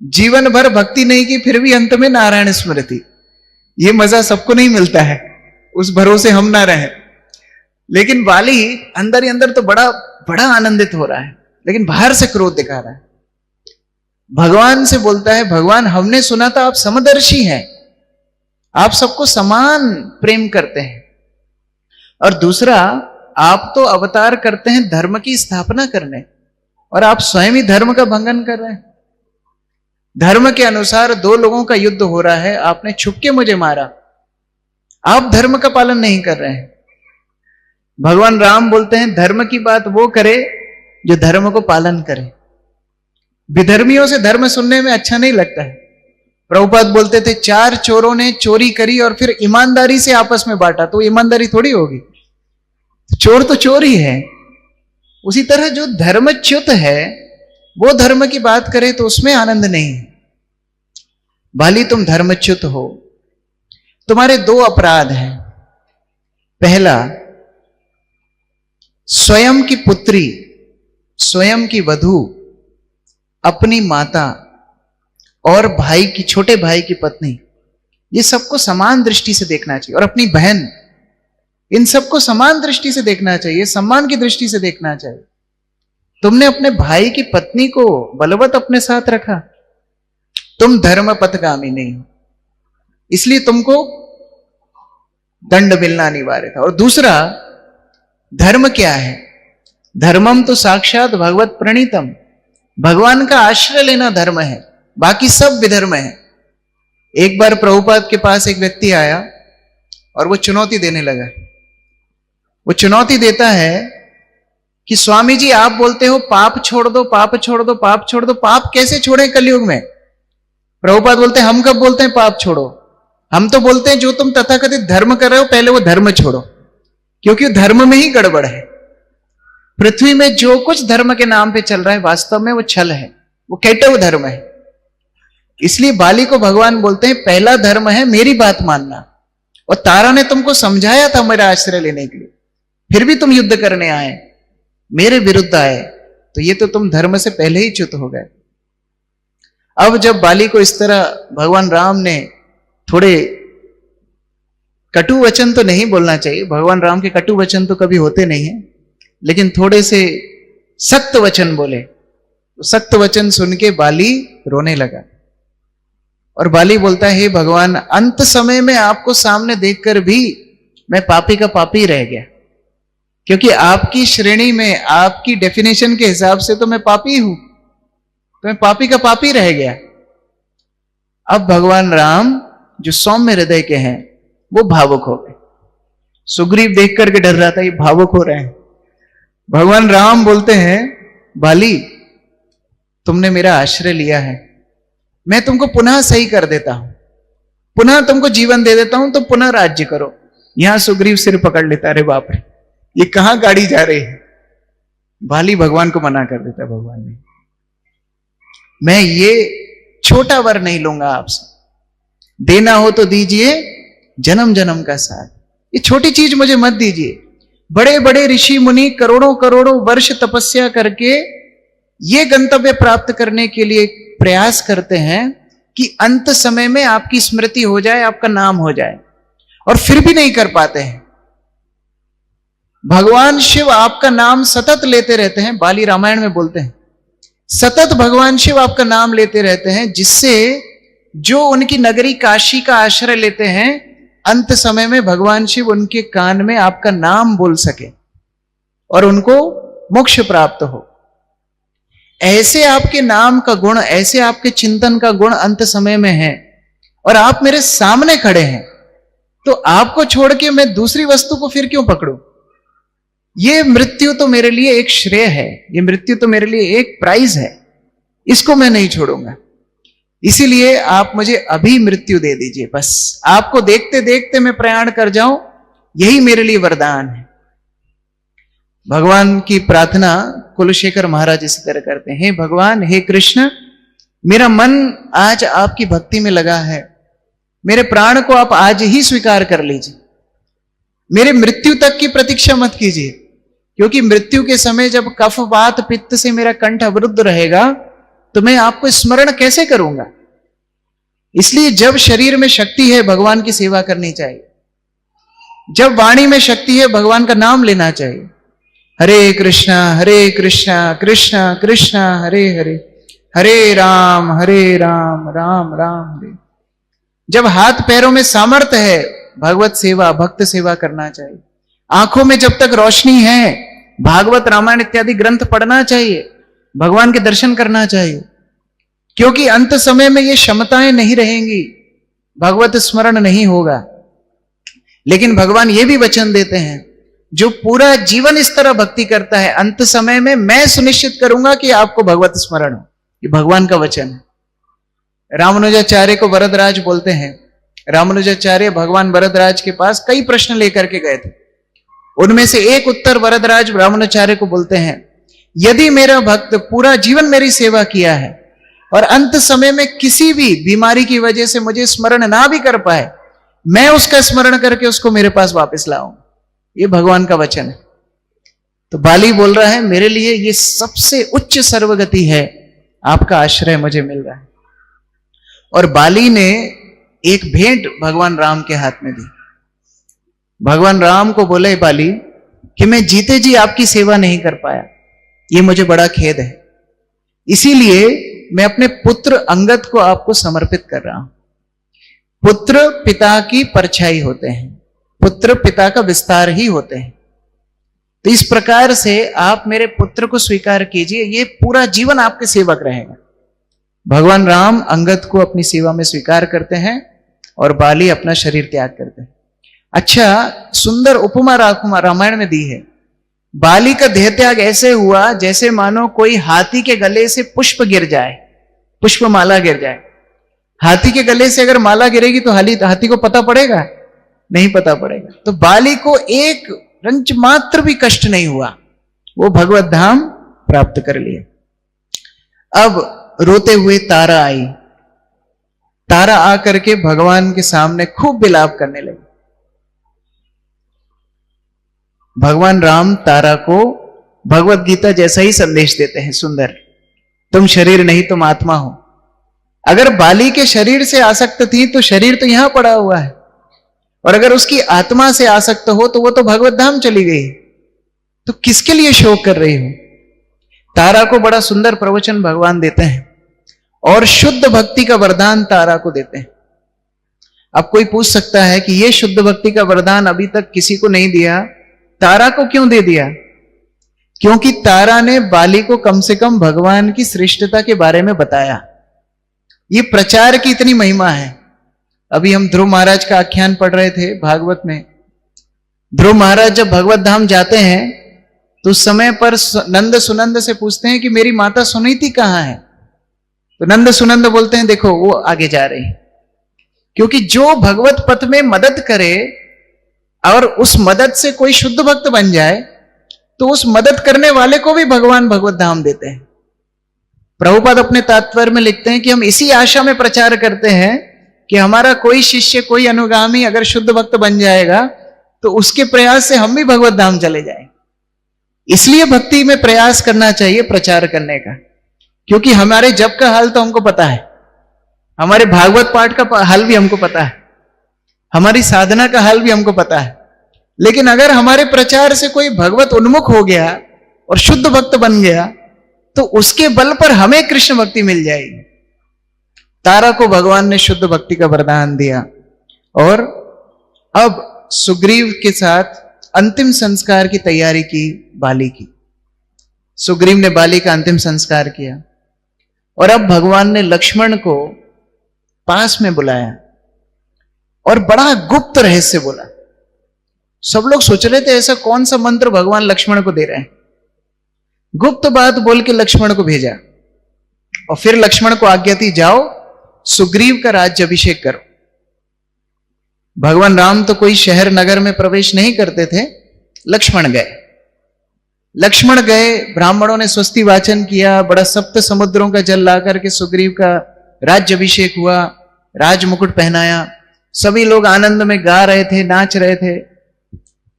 जीवन भर भक्ति नहीं की, फिर भी अंत में नारायण स्मृति। ये मजा सबको नहीं मिलता है, उस भरोसे हम ना रहे। लेकिन बाली अंदर ही अंदर तो बड़ा बड़ा आनंदित हो रहा है, लेकिन बाहर से क्रोध दिखा रहा है। भगवान से बोलता है, भगवान हमने सुना था आप समदर्शी हैं, आप सबको समान प्रेम करते हैं, और दूसरा आप तो अवतार करते हैं धर्म की स्थापना करने, और आप स्वयं ही धर्म का भंगन कर रहे हैं। धर्म के अनुसार दो लोगों का युद्ध हो रहा है, आपने छुप के मुझे मारा, आप धर्म का पालन नहीं कर रहे हैं। भगवान राम बोलते हैं धर्म की बात वो करे जो धर्म को पालन करे। विधर्मियों से धर्म सुनने में अच्छा नहीं लगता है। प्रभुपाद बोलते थे 4 चोरों ने चोरी करी और फिर ईमानदारी से आपस में बांटा, तो ईमानदारी थोड़ी होगी, चोर तो चोर ही है। उसी तरह जो धर्मच्युत है वो धर्म की बात करे तो उसमें आनंद नहीं है। बाली तुम धर्मच्युत हो, तुम्हारे 2 अपराध हैं। पहला, स्वयं की पुत्री, स्वयं की वधू, अपनी माता और भाई की, छोटे भाई की पत्नी, ये सबको समान दृष्टि से देखना चाहिए, और अपनी बहन, इन सबको समान दृष्टि से देखना चाहिए, सम्मान की दृष्टि से देखना चाहिए। तुमने अपने भाई की पत्नी को बलवत अपने साथ रखा, तुम धर्म पथगामी नहीं हो, इसलिए तुमको दंड मिलना अनिवार्य था। और दूसरा, धर्म क्या है? धर्मम तो साक्षात भगवत प्रणीतम, भगवान का आश्रय लेना धर्म है, बाकी सब विधर्म है। एक बार प्रभुपाद के पास एक व्यक्ति आया और वो चुनौती देने लगा। वो चुनौती देता है कि स्वामी जी आप बोलते हो पाप छोड़ दो, पाप छोड़ दो, पाप छोड़ दो, पाप कैसे छोड़े कलयुग में? प्रभुपाद बोलते हैं हम कब बोलते हैं पाप छोड़ो? हम तो बोलते हैं जो तुम तथाकथित धर्म कर रहे हो पहले वो धर्म छोड़ो, क्योंकि धर्म में ही गड़बड़ है। पृथ्वी में जो कुछ धर्म के नाम पे चल रहा है वास्तव में वो छल है, वो कैटव धर्म है। इसलिए बाली को भगवान बोलते हैं पहला धर्म है मेरी बात मानना, और तारा ने तुमको समझाया था मेरा आश्रय लेने के लिए, फिर भी तुम युद्ध करने आए, मेरे विरुद्ध आए, तो ये तो तुम धर्म से पहले ही च्युत हो गए। अब जब बाली को इस तरह भगवान राम ने थोड़े कटु वचन तो नहीं बोलना चाहिए, भगवान राम के कटु वचन तो कभी होते नहीं है, लेकिन थोड़े से सख्त वचन बोले। सख्त वचन सुन के बाली रोने लगा, और बाली बोलता है हे भगवान, अंत समय में आपको सामने देखकर भी मैं पापी का पापी रह गया, क्योंकि आपकी श्रेणी में, आपकी डेफिनेशन के हिसाब से तो मैं पापी हूं, तो मैं पापी का पापी रह गया। अब भगवान राम जो सौम्य हृदय के हैं वो भावुक हो गए। सुग्रीव देख करके डर रहा था ये भावुक हो रहे हैं। भगवान राम बोलते हैं बाली तुमने मेरा आश्रय लिया है, मैं तुमको पुनः सही कर देता हूं, पुनः तुमको जीवन दे देता हूं, तो पुनः राज्य करो। यहां सुग्रीव सिर पकड़ लेता, अरे बाप रे ये कहां गाड़ी जा रही है। बाली भगवान को मना कर देता, भगवान ने मैं ये छोटा वर नहीं लूंगा आपसे, देना हो तो दीजिए जन्म जन्म का साथ, ये छोटी चीज मुझे मत दीजिए। बड़े बड़े ऋषि मुनि करोड़ों करोड़ों वर्ष तपस्या करके ये गंतव्य प्राप्त करने के लिए प्रयास करते हैं कि अंत समय में आपकी स्मृति हो जाए, आपका नाम हो जाए, और फिर भी नहीं कर पाते हैं। भगवान शिव आपका नाम सतत लेते रहते हैं, बाली रामायण में बोलते हैं सतत भगवान शिव आपका नाम लेते रहते हैं, जिससे जो उनकी नगरी काशी का आश्रय लेते हैं अंत समय में भगवान शिव उनके कान में आपका नाम बोल सके और उनको मोक्ष प्राप्त हो। ऐसे आपके नाम का गुण, ऐसे आपके चिंतन का गुण अंत समय में है, और आप मेरे सामने खड़े हैं, तो आपको छोड़ के मैं दूसरी वस्तु को फिर क्यों पकड़ूं? ये मृत्यु तो मेरे लिए एक श्रेय है, ये मृत्यु तो मेरे लिए एक प्राइज है, इसको मैं नहीं छोड़ूंगा। इसीलिए आप मुझे अभी मृत्यु दे दीजिए, बस आपको देखते देखते मैं प्रयाण कर जाऊं, यही मेरे लिए वरदान है। भगवान की प्रार्थना कुलशेखर महाराज इसी तरह करते हैं, हे भगवान, हे कृष्ण, मेरा मन आज आपकी भक्ति में लगा है, मेरे प्राण को आप आज ही स्वीकार कर लीजिए, मेरे मृत्यु तक की प्रतीक्षा मत कीजिए, क्योंकि मृत्यु के समय जब कफ वात पित्त से मेरा कंठ अवरुद्ध रहेगा तो मैं आपको स्मरण कैसे करूंगा। इसलिए जब शरीर में शक्ति है भगवान की सेवा करनी चाहिए, जब वाणी में शक्ति है भगवान का नाम लेना चाहिए। हरे कृष्णा कृष्णा कृष्णा हरे हरे, हरे राम राम राम हरे। जब हाथ पैरों में सामर्थ्य है भगवत सेवा भक्त सेवा करना चाहिए। आंखों में जब तक रोशनी है भागवत रामायण इत्यादि ग्रंथ पढ़ना चाहिए, भगवान के दर्शन करना चाहिए, क्योंकि अंत समय में ये क्षमताएं नहीं रहेंगी, भगवत स्मरण नहीं होगा। लेकिन भगवान ये भी वचन देते हैं, जो पूरा जीवन इस तरह भक्ति करता है अंत समय में मैं सुनिश्चित करूंगा कि आपको भगवत स्मरण हो। ये भगवान का वचन है। रामानुजाचार्य को वरदराज बोलते हैं। रामानुजाचार्य भगवान वरदराज के पास कई प्रश्न लेकर के गए थे, उनमें से एक उत्तर वरदराज रामानुजाचार्य को बोलते हैं, यदि मेरा भक्त पूरा जीवन मेरी सेवा किया है और अंत समय में किसी भी बीमारी की वजह से मुझे स्मरण ना भी कर पाए, मैं उसका स्मरण करके उसको मेरे पास वापस लाऊं। ये भगवान का वचन है। तो बाली बोल रहा है, मेरे लिए ये सबसे उच्च सर्वगति है, आपका आश्रय मुझे मिल रहा है। और बाली ने एक भेंट भगवान राम के हाथ में दी। भगवान राम को बोले, बाली कि मैं जीते जी आपकी सेवा नहीं कर पाया, ये मुझे बड़ा खेद है, इसीलिए मैं अपने पुत्र अंगद को आपको समर्पित कर रहा हूं। पुत्र पिता की परछाई होते हैं, पुत्र पिता का विस्तार ही होते हैं। तो इस प्रकार से आप मेरे पुत्र को स्वीकार कीजिए, ये पूरा जीवन आपके सेवक रहेगा। भगवान राम अंगद को अपनी सेवा में स्वीकार करते हैं और बाली अपना शरीर त्याग करते हैं। अच्छा सुंदर उपमा रामायण में दी है। बाली का देह त्याग ऐसे हुआ जैसे मानो कोई हाथी के गले से पुष्प गिर जाए, पुष्पमाला गिर जाए। हाथी के गले से अगर माला गिरेगी तो हाथी को पता पड़ेगा? नहीं पता पड़ेगा। तो बाली को एक रंच मात्र भी कष्ट नहीं हुआ, वो भगवत धाम प्राप्त कर लिया। अब रोते हुए तारा आई। तारा आकर के भगवान के सामने खूब विलाप करने लगी। भगवान राम तारा को भगवत गीता जैसा ही संदेश देते हैं, सुंदर, तुम शरीर नहीं तुम आत्मा हो। अगर बाली के शरीर से आसक्त थी तो शरीर तो यहां पड़ा हुआ है, और अगर उसकी आत्मा से आसक्त हो तो वो तो भगवत धाम चली गई, तो किसके लिए शोक कर रही हो? तारा को बड़ा सुंदर प्रवचन भगवान देते हैं और शुद्ध भक्ति का वरदान तारा को देते हैं। अब कोई पूछ सकता है कि ये शुद्ध भक्ति का वरदान अभी तक किसी को नहीं दिया, तारा को क्यों दे दिया? क्योंकि तारा ने बाली को कम से कम भगवान की श्रेष्ठता के बारे में बताया। ये प्रचार की इतनी महिमा है। अभी हम ध्रुव महाराज का आख्यान पढ़ रहे थे भागवत में। ध्रुव महाराज जब भगवत धाम जाते हैं तो उस समय पर नंद सुनंद से पूछते हैं कि मेरी माता सुनीति कहां है? तो नंद सुनंद बोलते हैं देखो वो आगे जा रही है। क्योंकि जो भगवत पथ में मदद करे और उस मदद से कोई शुद्ध भक्त बन जाए तो उस मदद करने वाले को भी भगवान भगवत धाम देते हैं। प्रभुपाद अपने तात्पर्य में लिखते हैं कि हम इसी आशा में प्रचार करते हैं कि हमारा कोई शिष्य कोई अनुगामी अगर शुद्ध भक्त बन जाएगा तो उसके प्रयास से हम भी भगवत धाम चले जाएं। इसलिए भक्ति में प्रयास करना चाहिए प्रचार करने का, क्योंकि हमारे जप का हाल तो हमको पता है, हमारे भागवत पाठ का हाल भी हमको पता है, हमारी साधना का हाल भी हमको पता है। लेकिन अगर हमारे प्रचार से कोई भगवत उन्मुख हो गया और शुद्ध भक्त बन गया तो उसके बल पर हमें कृष्ण भक्ति मिल जाएगी। तारा को भगवान ने शुद्ध भक्ति का वरदान दिया और अब सुग्रीव के साथ अंतिम संस्कार की तैयारी की बाली की। सुग्रीव ने बाली का अंतिम संस्कार किया और अब भगवान ने लक्ष्मण को पास में बुलाया और बड़ा गुप्त रहस्य बोला। सब लोग सोच रहे थे ऐसा कौन सा मंत्र भगवान लक्ष्मण को दे रहे हैं। गुप्त बात बोल के लक्ष्मण को भेजा और फिर लक्ष्मण को आज्ञा दी जाओ सुग्रीव का राज्य अभिषेक करो। भगवान राम तो कोई शहर नगर में प्रवेश नहीं करते थे, लक्ष्मण गए। लक्ष्मण गए, ब्राह्मणों ने स्वस्ति वाचन किया, बड़ा सप्त समुद्रों का जल ला करके सुग्रीव का राज्य अभिषेक हुआ, राज मुकुट पहनाया, सभी लोग आनंद में गा रहे थे, नाच रहे थे।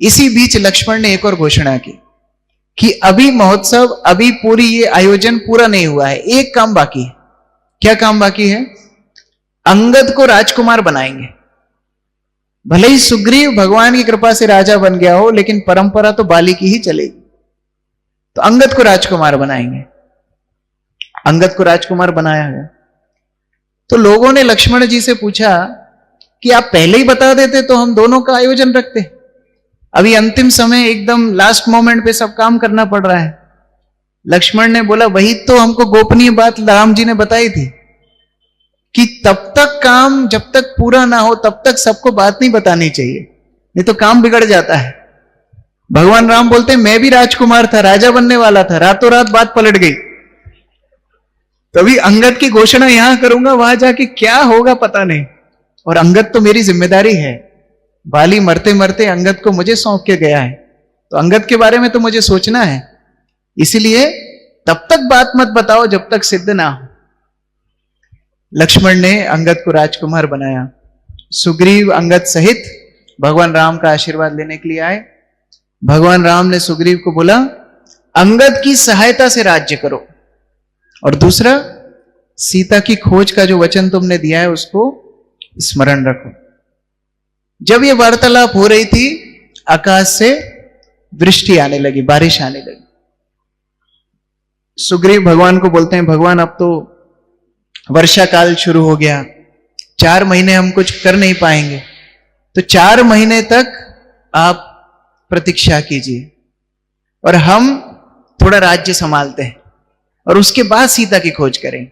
इसी बीच लक्ष्मण ने एक और घोषणा की कि अभी महोत्सव, अभी पूरी ये आयोजन पूरा नहीं हुआ है, एक काम बाकी है। क्या काम बाकी है? अंगद को राजकुमार बनाएंगे। भले ही सुग्रीव भगवान की कृपा से राजा बन गया हो, लेकिन परंपरा तो बाली की ही चलेगी। तो अंगद को राजकुमार बनाएंगे। अंगद को राजकुमार बनाया गया। तो लोगों ने लक्ष्मण जी से पूछा कि आप पहले ही बता देते तो हम दोनों का आयोजन रखते। अभी अंतिम समय, एकदम लास्ट मोमेंट पे सब काम करना पड़ रहा है। लक्ष्मण ने बोला, वही तो हमको गोपनीय बात राम जी ने बताई थी कि तब तक काम जब तक पूरा ना हो तब तक सबको बात नहीं बतानी चाहिए, नहीं तो काम बिगड़ जाता है। भगवान राम बोलते हैं, मैं भी राजकुमार था, राजा बनने वाला था, रातों रात बात पलट गई। तभी अंगद की घोषणा यहां करूंगा, वहां जाके क्या होगा पता नहीं। और अंगद तो मेरी जिम्मेदारी है। बाली मरते मरते अंगद को मुझे सौंप के गया है, तो अंगद के बारे में तो मुझे सोचना है। इसलिए तब तक बात मत बताओ जब तक सिद्ध ना हो। लक्ष्मण ने अंगद को राजकुमार बनाया। सुग्रीव अंगद सहित भगवान राम का आशीर्वाद लेने के लिए आए। भगवान राम ने सुग्रीव को बोला, अंगद की सहायता से राज्य करो, और दूसरा, सीता की खोज का जो वचन तुमने दिया है उसको स्मरण रखो। जब ये वार्तालाप हो रही थी, आकाश से वृष्टि आने लगी, बारिश आने लगी। सुग्रीव भगवान को बोलते हैं, भगवान अब तो वर्षा काल शुरू हो गया, 4 महीने हम कुछ कर नहीं पाएंगे, तो 4 महीने तक आप प्रतीक्षा कीजिए और हम थोड़ा राज्य संभालते हैं और उसके बाद सीता की खोज करें।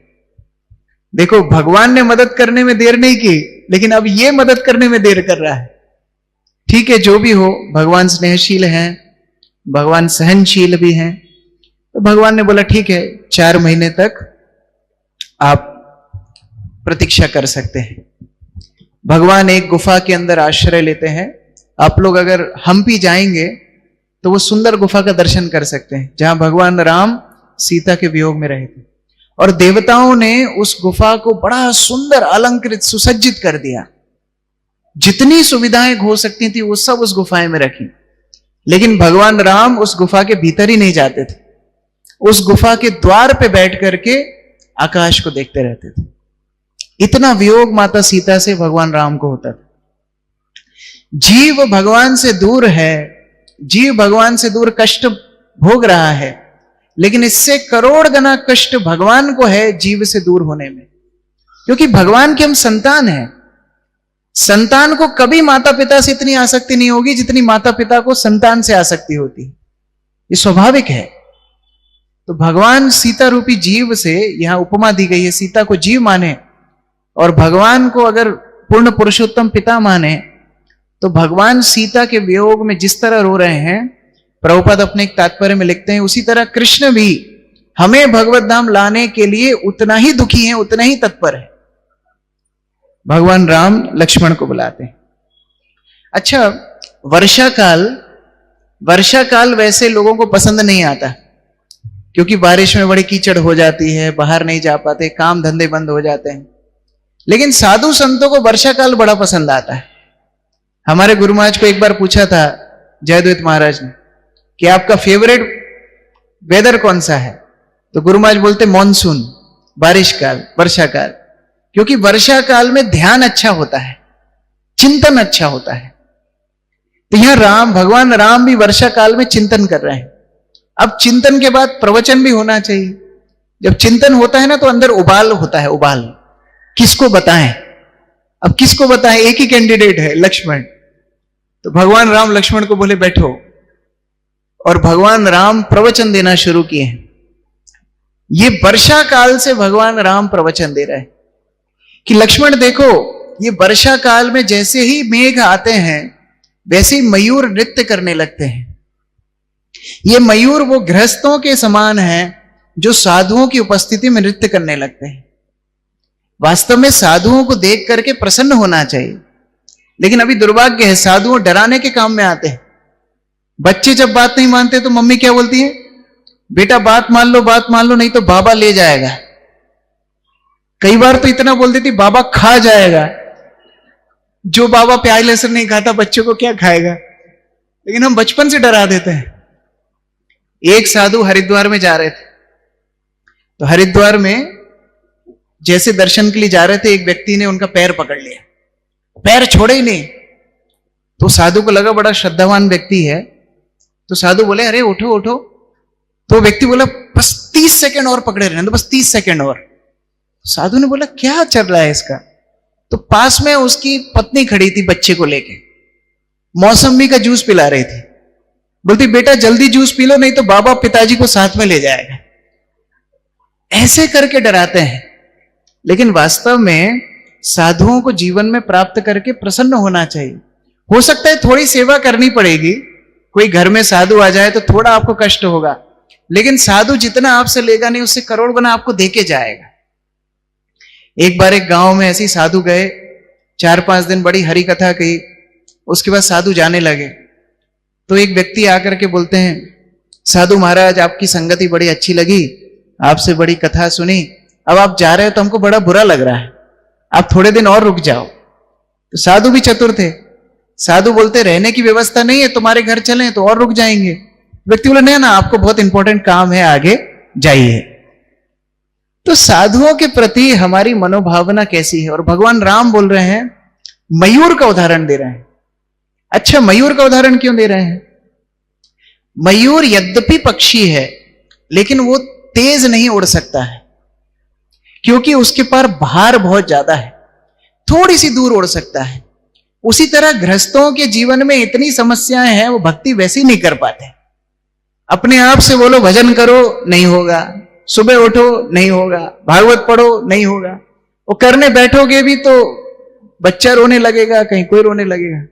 देखो, भगवान ने मदद करने में देर नहीं की, लेकिन अब ये मदद करने में देर कर रहा है। ठीक है, जो भी हो, भगवान स्नेहशील हैं, भगवान सहनशील भी हैं। तो भगवान ने बोला, ठीक है, 4 महीने तक आप प्रतीक्षा कर सकते हैं। भगवान एक गुफा के अंदर आश्रय लेते हैं। आप लोग अगर हम्पी जाएंगे तो वो सुंदर गुफा का दर्शन कर सकते हैं, जहां भगवान राम सीता के वियोग में रहे थे। और देवताओं ने उस गुफा को बड़ा सुंदर अलंकृत सुसज्जित कर दिया। जितनी सुविधाएं हो सकती थी वो सब उस गुफाएं में रखी। लेकिन भगवान राम उस गुफा के भीतर ही नहीं जाते थे, उस गुफा के द्वार पे बैठ करके आकाश को देखते रहते थे। इतना वियोग माता सीता से भगवान राम को होता था। जीव भगवान से दूर है, जीव भगवान से दूर कष्ट भोग रहा है, लेकिन इससे करोड़ गुना कष्ट भगवान को है जीव से दूर होने में। क्योंकि भगवान के हम संतान हैं। संतान को कभी माता पिता से इतनी आसक्ति नहीं होगी जितनी माता पिता को संतान से आसक्ति होती। ये स्वाभाविक है। तो भगवान सीता रूपी जीव से यहां उपमा दी गई है। सीता को जीव माने और भगवान को अगर पूर्ण पुरुषोत्तम पिता माने, तो भगवान सीता के वियोग में जिस तरह रो रहे हैं, प्रभुपाद अपने एक तात्पर्य में लिखते हैं, उसी तरह कृष्ण भी हमें भगवत धाम लाने के लिए उतना ही दुखी हैं, उतना ही तत्पर है। भगवान राम लक्ष्मण को बुलाते हैं। अच्छा, वर्षा काल वैसे लोगों को पसंद नहीं आता, क्योंकि बारिश में बड़ी कीचड़ हो जाती है, बाहर नहीं जा पाते, काम धंधे बंद हो जाते हैं। लेकिन साधु संतों को वर्षा काल बड़ा पसंद आता है। हमारे गुरु महाराज को एक बार पूछा था जयद्वैत महाराज ने कि आपका फेवरेट वेदर कौन सा है, तो गुरु महाराज बोलते मॉनसून, बारिश काल, वर्षा काल। क्योंकि वर्षा काल में ध्यान अच्छा होता है, चिंतन अच्छा होता है। तो यहां भगवान राम भी वर्षा काल में चिंतन कर रहे हैं। अब चिंतन के बाद प्रवचन भी होना चाहिए। जब चिंतन होता है ना, तो अंदर उबाल होता है, उबाल। किसको बताएं? अब किसको बताएं? एक ही कैंडिडेट है, लक्ष्मण। तो भगवान राम लक्ष्मण को बोले बैठो, और भगवान राम प्रवचन देना शुरू किए हैं। ये वर्षा काल से भगवान राम प्रवचन दे रहे हैं कि लक्ष्मण देखो, ये वर्षा काल में जैसे ही मेघ आते हैं वैसे ही मयूर नृत्य करने लगते हैं। ये मयूर वो गृहस्थों के समान हैं जो साधुओं की उपस्थिति में नृत्य करने लगते हैं। वास्तव में साधुओं को देख करके प्रसन्न होना चाहिए। लेकिन अभी दुर्भाग्य है, साधुओं डराने के काम में आते हैं। बच्चे जब बात नहीं मानते तो मम्मी क्या बोलती है, बेटा बात मान लो नहीं तो बाबा ले जाएगा। कई बार तो इतना बोल देती, बाबा खा जाएगा। जो बाबा प्याज लहसुन नहीं खाता बच्चों को क्या खाएगा। लेकिन हम बचपन से डरा देते हैं। एक साधु हरिद्वार में जा रहे थे, तो हरिद्वार में जैसे दर्शन के लिए जा रहे थे, एक व्यक्ति ने उनका पैर पकड़ लिया, पैर छोड़े ही नहीं। तो साधु को लगा बड़ा श्रद्धावान व्यक्ति है, तो साधु बोले अरे उठो उठो। तो व्यक्ति बोला बस 30 सेकंड और पकड़े रहने, तो बस 30 सेकंड और। साधु ने बोला क्या चल रहा है इसका। तो पास में उसकी पत्नी खड़ी थी बच्चे को लेके, मौसम्बी का जूस पिला रही थी। बोलती बेटा जल्दी जूस पी लो नहीं तो बाबा पिताजी को साथ में ले जाएगा। ऐसे करके डराते हैं। लेकिन वास्तव में साधुओं को जीवन में प्राप्त करके प्रसन्न होना चाहिए। हो सकता है थोड़ी सेवा करनी पड़ेगी, कोई घर में साधु आ जाए तो थोड़ा आपको कष्ट होगा, लेकिन साधु जितना आपसे लेगा नहीं उससे करोड़ गुना आपको देके जाएगा। एक बार एक गांव में ऐसी साधु गए, 4-5 दिन बड़ी हरि कथा कही, उसके बाद साधु जाने लगे। तो एक व्यक्ति आकर के बोलते हैं साधु महाराज आपकी संगति बड़ी अच्छी लगी, आपसे बड़ी कथा सुनी, अब आप जा रहे हो तो हमको बड़ा बुरा लग रहा है, आप थोड़े दिन और रुक जाओ। तो साधु भी चतुर थे, साधु बोलते रहने की व्यवस्था नहीं है, तुम्हारे घर चलें तो और रुक जाएंगे। व्यक्ति बोले नहीं ना आपको बहुत इंपॉर्टेंट काम है, आगे जाइए। तो साधुओं के प्रति हमारी मनोभावना कैसी है। और भगवान राम बोल रहे हैं, मयूर का उदाहरण दे रहे हैं। अच्छा मयूर का उदाहरण क्यों दे रहे हैं? मयूर यद्यपि पक्षी है लेकिन वो तेज नहीं उड़ सकता है, क्योंकि उसके पास भार बहुत ज्यादा है, थोड़ी सी दूर उड़ सकता है। उसी तरह गृहस्थों के जीवन में इतनी समस्याएं हैं, वो भक्ति वैसी नहीं कर पाते। अपने आप से बोलो भजन करो नहीं होगा, सुबह उठो नहीं होगा, भागवत पढ़ो नहीं होगा, वो करने बैठोगे भी तो बच्चा रोने लगेगा, कहीं कोई रोने लगेगा।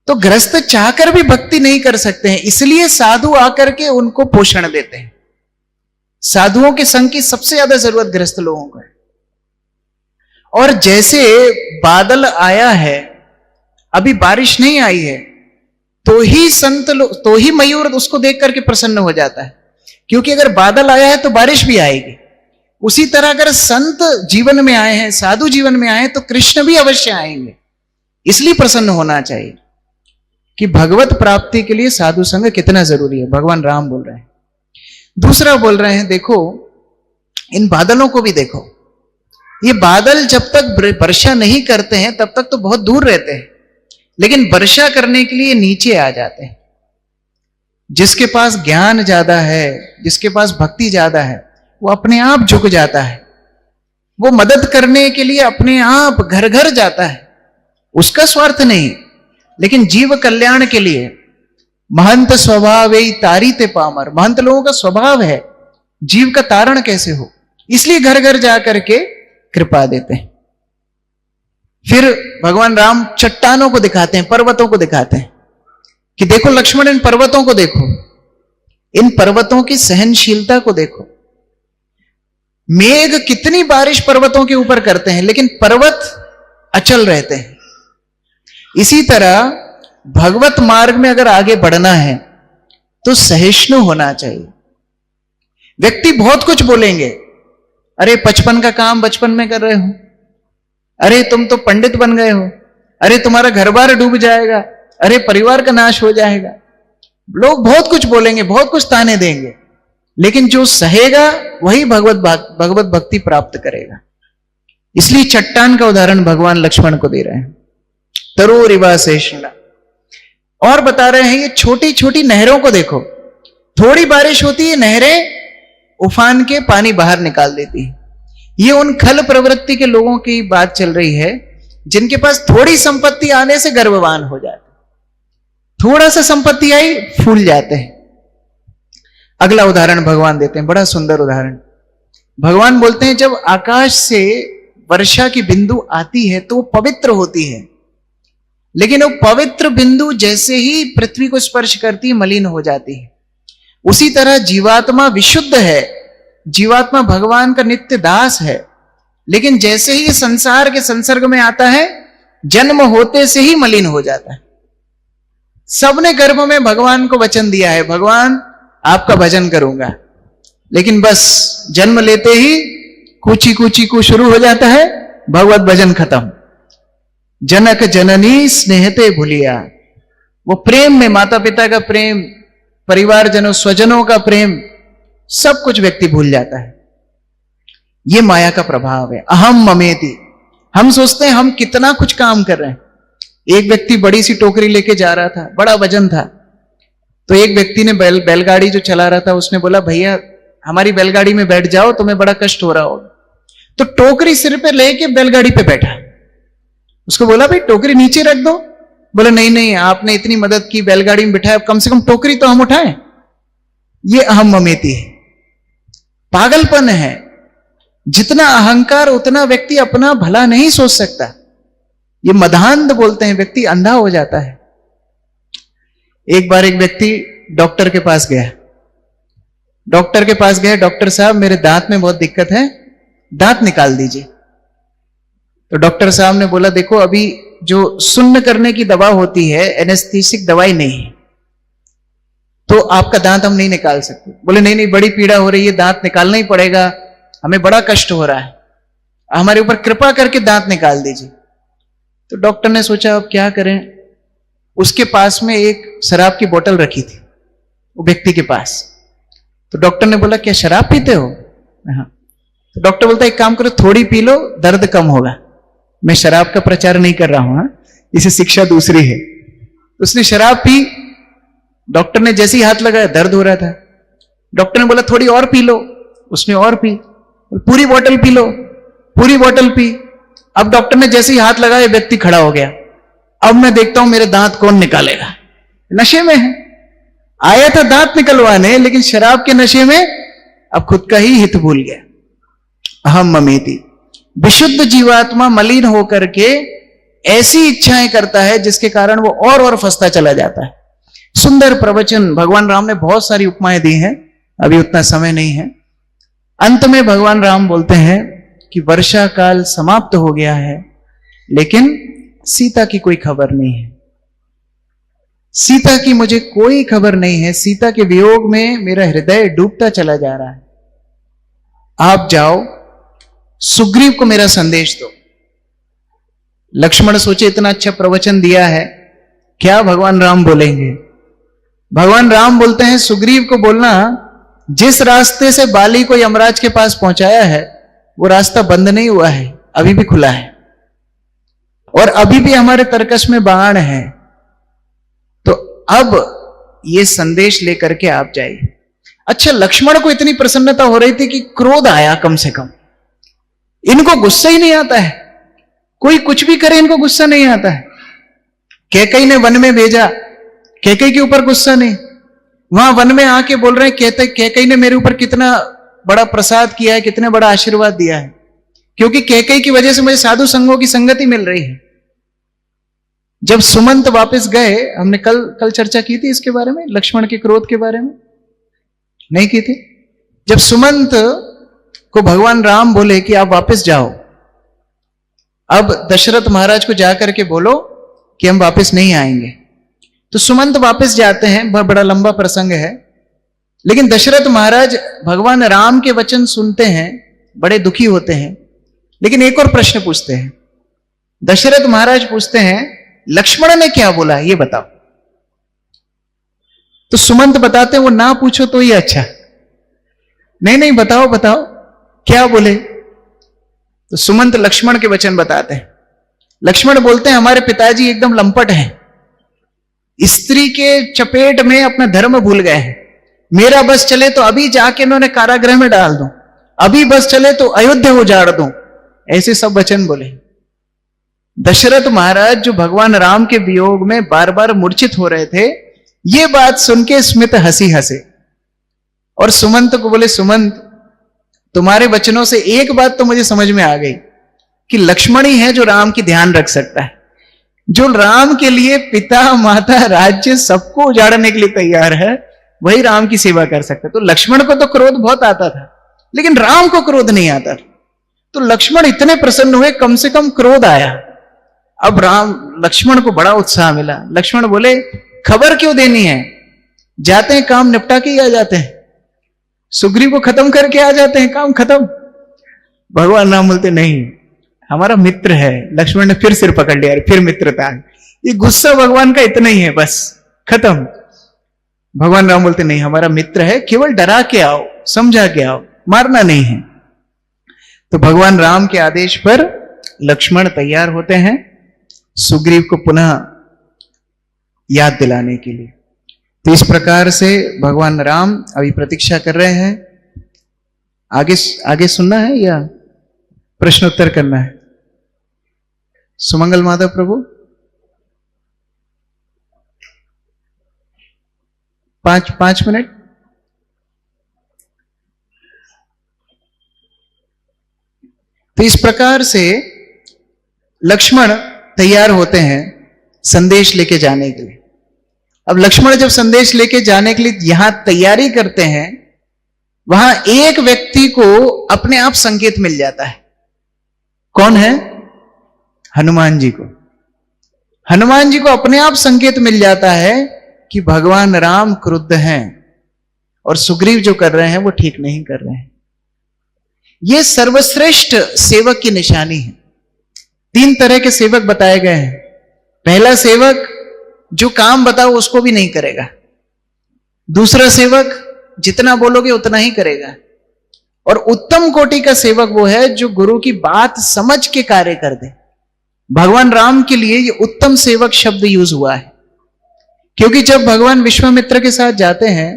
तो गृहस्थ चाहकर भी भक्ति नहीं कर सकते हैं, इसलिए साधु आकर के उनको पोषण देते हैं। साधुओं के संग की सबसे ज्यादा जरूरत गृहस्थ लोगों को है। और जैसे बादल आया है, अभी बारिश नहीं आई है, तो ही तो ही मयूर उसको देख करके प्रसन्न हो जाता है, क्योंकि अगर बादल आया है तो बारिश भी आएगी। उसी तरह अगर संत जीवन में आए हैं, साधु जीवन में आए हैं, तो कृष्ण भी अवश्य आएंगे। इसलिए प्रसन्न होना चाहिए कि भगवत प्राप्ति के लिए साधु संग कितना जरूरी है। भगवान राम बोल रहे हैं। दूसरा बोल रहे हैं देखो इन बादलों को भी देखो, ये बादल जब तक वर्षा नहीं करते हैं तब तक तो बहुत दूर रहते हैं, लेकिन वर्षा करने के लिए नीचे आ जाते हैं। जिसके पास ज्ञान ज्यादा है, जिसके पास भक्ति ज्यादा है, वो अपने आप झुक जाता है, वो मदद करने के लिए अपने आप घर घर जाता है। उसका स्वार्थ नहीं, लेकिन जीव कल्याण के लिए। महंत स्वभाव यही तारीते पामर, महंत लोगों का स्वभाव है जीव का तारण कैसे हो, इसलिए घर घर जाकर के कृपा देते हैं। फिर भगवान राम चट्टानों को दिखाते हैं, पर्वतों को दिखाते हैं कि देखो लक्ष्मण इन पर्वतों को देखो, इन पर्वतों की सहनशीलता को देखो। मेघ कितनी बारिश पर्वतों के ऊपर करते हैं, लेकिन पर्वत अचल रहते हैं। इसी तरह भगवत मार्ग में अगर आगे बढ़ना है तो सहिष्णु होना चाहिए। व्यक्ति बहुत कुछ बोलेंगे, अरे 55 का काम बचपन में कर रहे हो, अरे तुम तो पंडित बन गए हो, अरे तुम्हारा घर बार डूब जाएगा, अरे परिवार का नाश हो जाएगा। लोग बहुत कुछ बोलेंगे, बहुत कुछ ताने देंगे, लेकिन जो सहेगा वही भगवत भक्ति प्राप्त करेगा। इसलिए चट्टान का उदाहरण भगवान लक्ष्मण को दे रहे हैं, तरोरिवा शेषणा। और बता रहे हैं ये छोटी छोटी नहरों को देखो, थोड़ी बारिश होती है नहरें उफान के पानी बाहर निकाल देती है। ये उन खल प्रवृत्ति के लोगों की बात चल रही है जिनके पास थोड़ी संपत्ति आने से गर्ववान हो जाते, थोड़ा सा संपत्ति आई फूल जाते हैं। अगला उदाहरण भगवान देते हैं, बड़ा सुंदर उदाहरण। भगवान बोलते हैं जब आकाश से वर्षा की बिंदु आती है तो वो पवित्र होती है, लेकिन वो पवित्र बिंदु जैसे ही पृथ्वी को स्पर्श करती है मलिन हो जाती है। उसी तरह जीवात्मा विशुद्ध है, जीवात्मा भगवान का नित्य दास है, लेकिन जैसे ही ये संसार के संसर्ग में आता है, जन्म होते से ही मलिन हो जाता है। सबने गर्भ में भगवान को वचन दिया है, भगवान आपका भजन करूंगा, लेकिन बस जन्म लेते ही कूची कूची को शुरू हो जाता है, भगवत भजन खत्म। जनक जननी स्नेहते भूलिया, वो प्रेम में, माता पिता का प्रेम, परिवारजनों स्वजनों का प्रेम, सब कुछ व्यक्ति भूल जाता है। ये माया का प्रभाव है। अहम ममेति, हम सोचते हैं हम कितना कुछ काम कर रहे हैं। एक व्यक्ति बड़ी सी टोकरी लेके जा रहा था, बड़ा वजन था, तो एक व्यक्ति ने बैलगाड़ी जो चला रहा था उसने बोला, भैया हमारी बैलगाड़ी में बैठ जाओ, तुम्हें बड़ा कष्ट हो रहा होगा। तो टोकरी सिर पे लेके बैलगाड़ी पे बैठा। उसको बोला, भाई टोकरी नीचे रख दो। बोला, नहीं नहीं, आपने इतनी मदद की, बैलगाड़ी में बिठाया, कम से कम टोकरी तो हम उठाएं। ये अहम ममेति है, पागलपन है। जितना अहंकार उतना व्यक्ति अपना भला नहीं सोच सकता। ये मदांध बोलते हैं, व्यक्ति अंधा हो जाता है। एक बार एक व्यक्ति डॉक्टर के पास गया। डॉक्टर के पास गया, डॉक्टर साहब मेरे दांत में बहुत दिक्कत है, दांत निकाल दीजिए। तो डॉक्टर साहब ने बोला, देखो अभी जो सुन्न करने की दवा होती है, एनेस्थीसिक दवाई नहीं है, तो आपका दांत हम नहीं निकाल सकते। बोले, नहीं नहीं, बड़ी पीड़ा हो रही है, दांत निकालना ही पड़ेगा, हमें बड़ा कष्ट हो रहा है, हमारे ऊपर कृपा करके दांत निकाल दीजिए। तो डॉक्टर ने सोचा अब क्या करें। उसके पास में एक शराब की बोतल रखी थी, वो व्यक्ति के पास। तो डॉक्टर ने बोला, क्या शराब पीते हो? हाँ। तो डॉक्टर बोलता, एक काम करो, थोड़ी पी लो, दर्द कम होगा। मैं शराब का प्रचार नहीं कर रहा हूं, हाँ? इसे शिक्षा दूसरी है। उसने शराब पी, डॉक्टर ने जैसे ही हाथ लगाया दर्द हो रहा था। डॉक्टर ने बोला, थोड़ी और पी लो। उसने और पी, पूरी बोतल पी लो, पूरी बोतल पी। अब डॉक्टर ने जैसे ही हाथ लगाया, व्यक्ति खड़ा हो गया। अब मैं देखता हूं मेरे दांत कौन निकालेगा। नशे में है, आया था दांत निकलवाने, लेकिन शराब के नशे में अब खुद का ही हित भूल गया। अहम ममेति, विशुद्ध जीवात्मा मलिन होकर के ऐसी इच्छाएं करता है जिसके कारण वो और फंसता चला जाता है। सुंदर प्रवचन भगवान राम ने बहुत सारी उपमाएं दी हैं, अभी उतना समय नहीं है। अंत में भगवान राम बोलते हैं कि वर्षा काल समाप्त हो गया है, लेकिन सीता की कोई खबर नहीं है। सीता की मुझे कोई खबर नहीं है। सीता के वियोग में मेरा हृदय डूबता चला जा रहा है। आप जाओ, सुग्रीव को मेरा संदेश दो। लक्ष्मण सोचे, इतना अच्छा प्रवचन दिया है, क्या भगवान राम बोलेंगे? भगवान राम बोलते हैं, सुग्रीव को बोलना, जिस रास्ते से बाली को यमराज के पास पहुंचाया है वो रास्ता बंद नहीं हुआ है, अभी भी खुला है, और अभी भी हमारे तरकश में बाण है। तो अब ये संदेश लेकर के आप जाइए। अच्छा, लक्ष्मण को इतनी प्रसन्नता हो रही थी कि क्रोध आया कम से कम। इनको गुस्सा ही नहीं आता है, कोई कुछ भी करे इनको गुस्सा नहीं आता है। कैकेयी ने वन में भेजा, कैकेयी के ऊपर गुस्सा नहीं। वहां वन में आके बोल रहे हैं, कैकेयी ने मेरे ऊपर कितना बड़ा प्रसाद किया है, कितने बड़ा आशीर्वाद दिया है, क्योंकि कैकेयी की वजह से मुझे साधु संगों की संगति मिल रही है। जब सुमंत वापस गए, हमने कल चर्चा की थी इसके बारे में, लक्ष्मण के क्रोध के बारे में नहीं की थी। जब सुमंत को भगवान राम बोले कि आप वापस जाओ, अब दशरथ महाराज को जाकर के बोलो कि हम वापस नहीं आएंगे। तो सुमंत वापस जाते हैं, बड़ा लंबा प्रसंग है। लेकिन दशरथ महाराज भगवान राम के वचन सुनते हैं, बड़े दुखी होते हैं, लेकिन एक और प्रश्न पूछते हैं। दशरथ महाराज पूछते हैं, लक्ष्मण ने क्या बोला ये बताओ। तो सुमंत बताते हैं, वो ना पूछो तो ये अच्छा, नहीं नहीं बताओ बताओ क्या बोले। तो सुमंत लक्ष्मण के वचन बताते हैं। लक्ष्मण बोलते हैं, हमारे पिताजी एकदम लंपट हैं, स्त्री के चपेट में अपना धर्म भूल गए हैं। मेरा बस चले तो अभी जाके इन्होंने कारागृह में डाल दूं, अभी बस चले तो अयोध्या उजाड़ दूं, ऐसे सब वचन बोले। दशरथ महाराज जो भगवान राम के वियोग में बार बार मूर्छित हो रहे थे, ये बात सुन के स्मित हंसी हंसे और सुमंत को बोले, सुमंत तुम्हारे वचनों से एक बात तो मुझे समझ में आ गई कि लक्ष्मण ही है जो राम की ध्यान रख सकता है, जो राम के लिए पिता माता राज्य सबको उजाड़ने के लिए तैयार है, वही राम की सेवा कर सकता है। तो लक्ष्मण को तो क्रोध बहुत आता था, लेकिन राम को क्रोध नहीं आता। तो लक्ष्मण इतने प्रसन्न हुए, कम से कम क्रोध आया। अब लक्ष्मण को बड़ा उत्साह मिला। लक्ष्मण बोले खबर क्यों देनी है, जाते हैं काम निपटा के ही आ जाते हैं, सुग्रीव को खत्म करके आ जाते हैं, काम खत्म। भगवान राम बोलते नहीं, हमारा मित्र है। लक्ष्मण ने फिर सिर पकड़ लिया, फिर मित्रता। ये गुस्सा भगवान का इतना ही है, बस खत्म। भगवान राम बोलते नहीं, हमारा मित्र है, केवल डरा के आओ, समझा के आओ, मारना नहीं है। तो भगवान राम के आदेश पर लक्ष्मण तैयार होते हैं सुग्रीव को पुनः याद दिलाने के लिए। तो इस प्रकार से भगवान राम अभी प्रतीक्षा कर रहे हैं। आगे सुनना है या प्रश्नोत्तर करना है? सुमंगल माधव प्रभु, 5 मिनट। तो इस प्रकार से लक्ष्मण तैयार होते हैं संदेश लेके जाने के लिए। अब लक्ष्मण जब संदेश लेके जाने के लिए यहां तैयारी करते हैं, वहां एक व्यक्ति को अपने आप संकेत मिल जाता है। कौन है? हनुमान जी को। हनुमान जी को अपने आप संकेत मिल जाता है कि भगवान राम क्रुद्ध हैं और सुग्रीव जो कर रहे हैं वो ठीक नहीं कर रहे हैं। यह सर्वश्रेष्ठ सेवक की निशानी है। 3 तरह के सेवक बताए गए हैं। पहला सेवक जो काम बताओ उसको भी नहीं करेगा। दूसरा सेवक जितना बोलोगे उतना ही करेगा। और उत्तम कोटि का सेवक वो है जो गुरु की बात समझ के कार्य कर दे। भगवान राम के लिए ये उत्तम सेवक शब्द यूज हुआ है, क्योंकि जब भगवान विश्वामित्र के साथ जाते हैं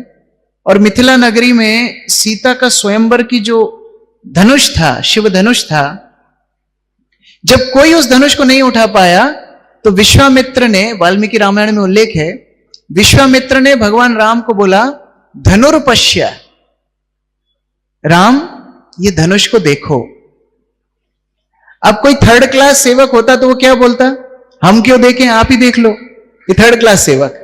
और मिथिला नगरी में सीता का स्वयंवर की जो धनुष था, शिव धनुष था, जब कोई उस धनुष को नहीं उठा पाया तो विश्वामित्र ने, वाल्मीकि रामायण में उल्लेख है, विश्वामित्र ने भगवान राम को बोला धनुर्पश्य, राम ये धनुष को देखो। अब कोई 3rd क्लास सेवक होता तो वो क्या बोलता? हम क्यों देखें, आप ही देख लो। ये 3rd क्लास सेवक।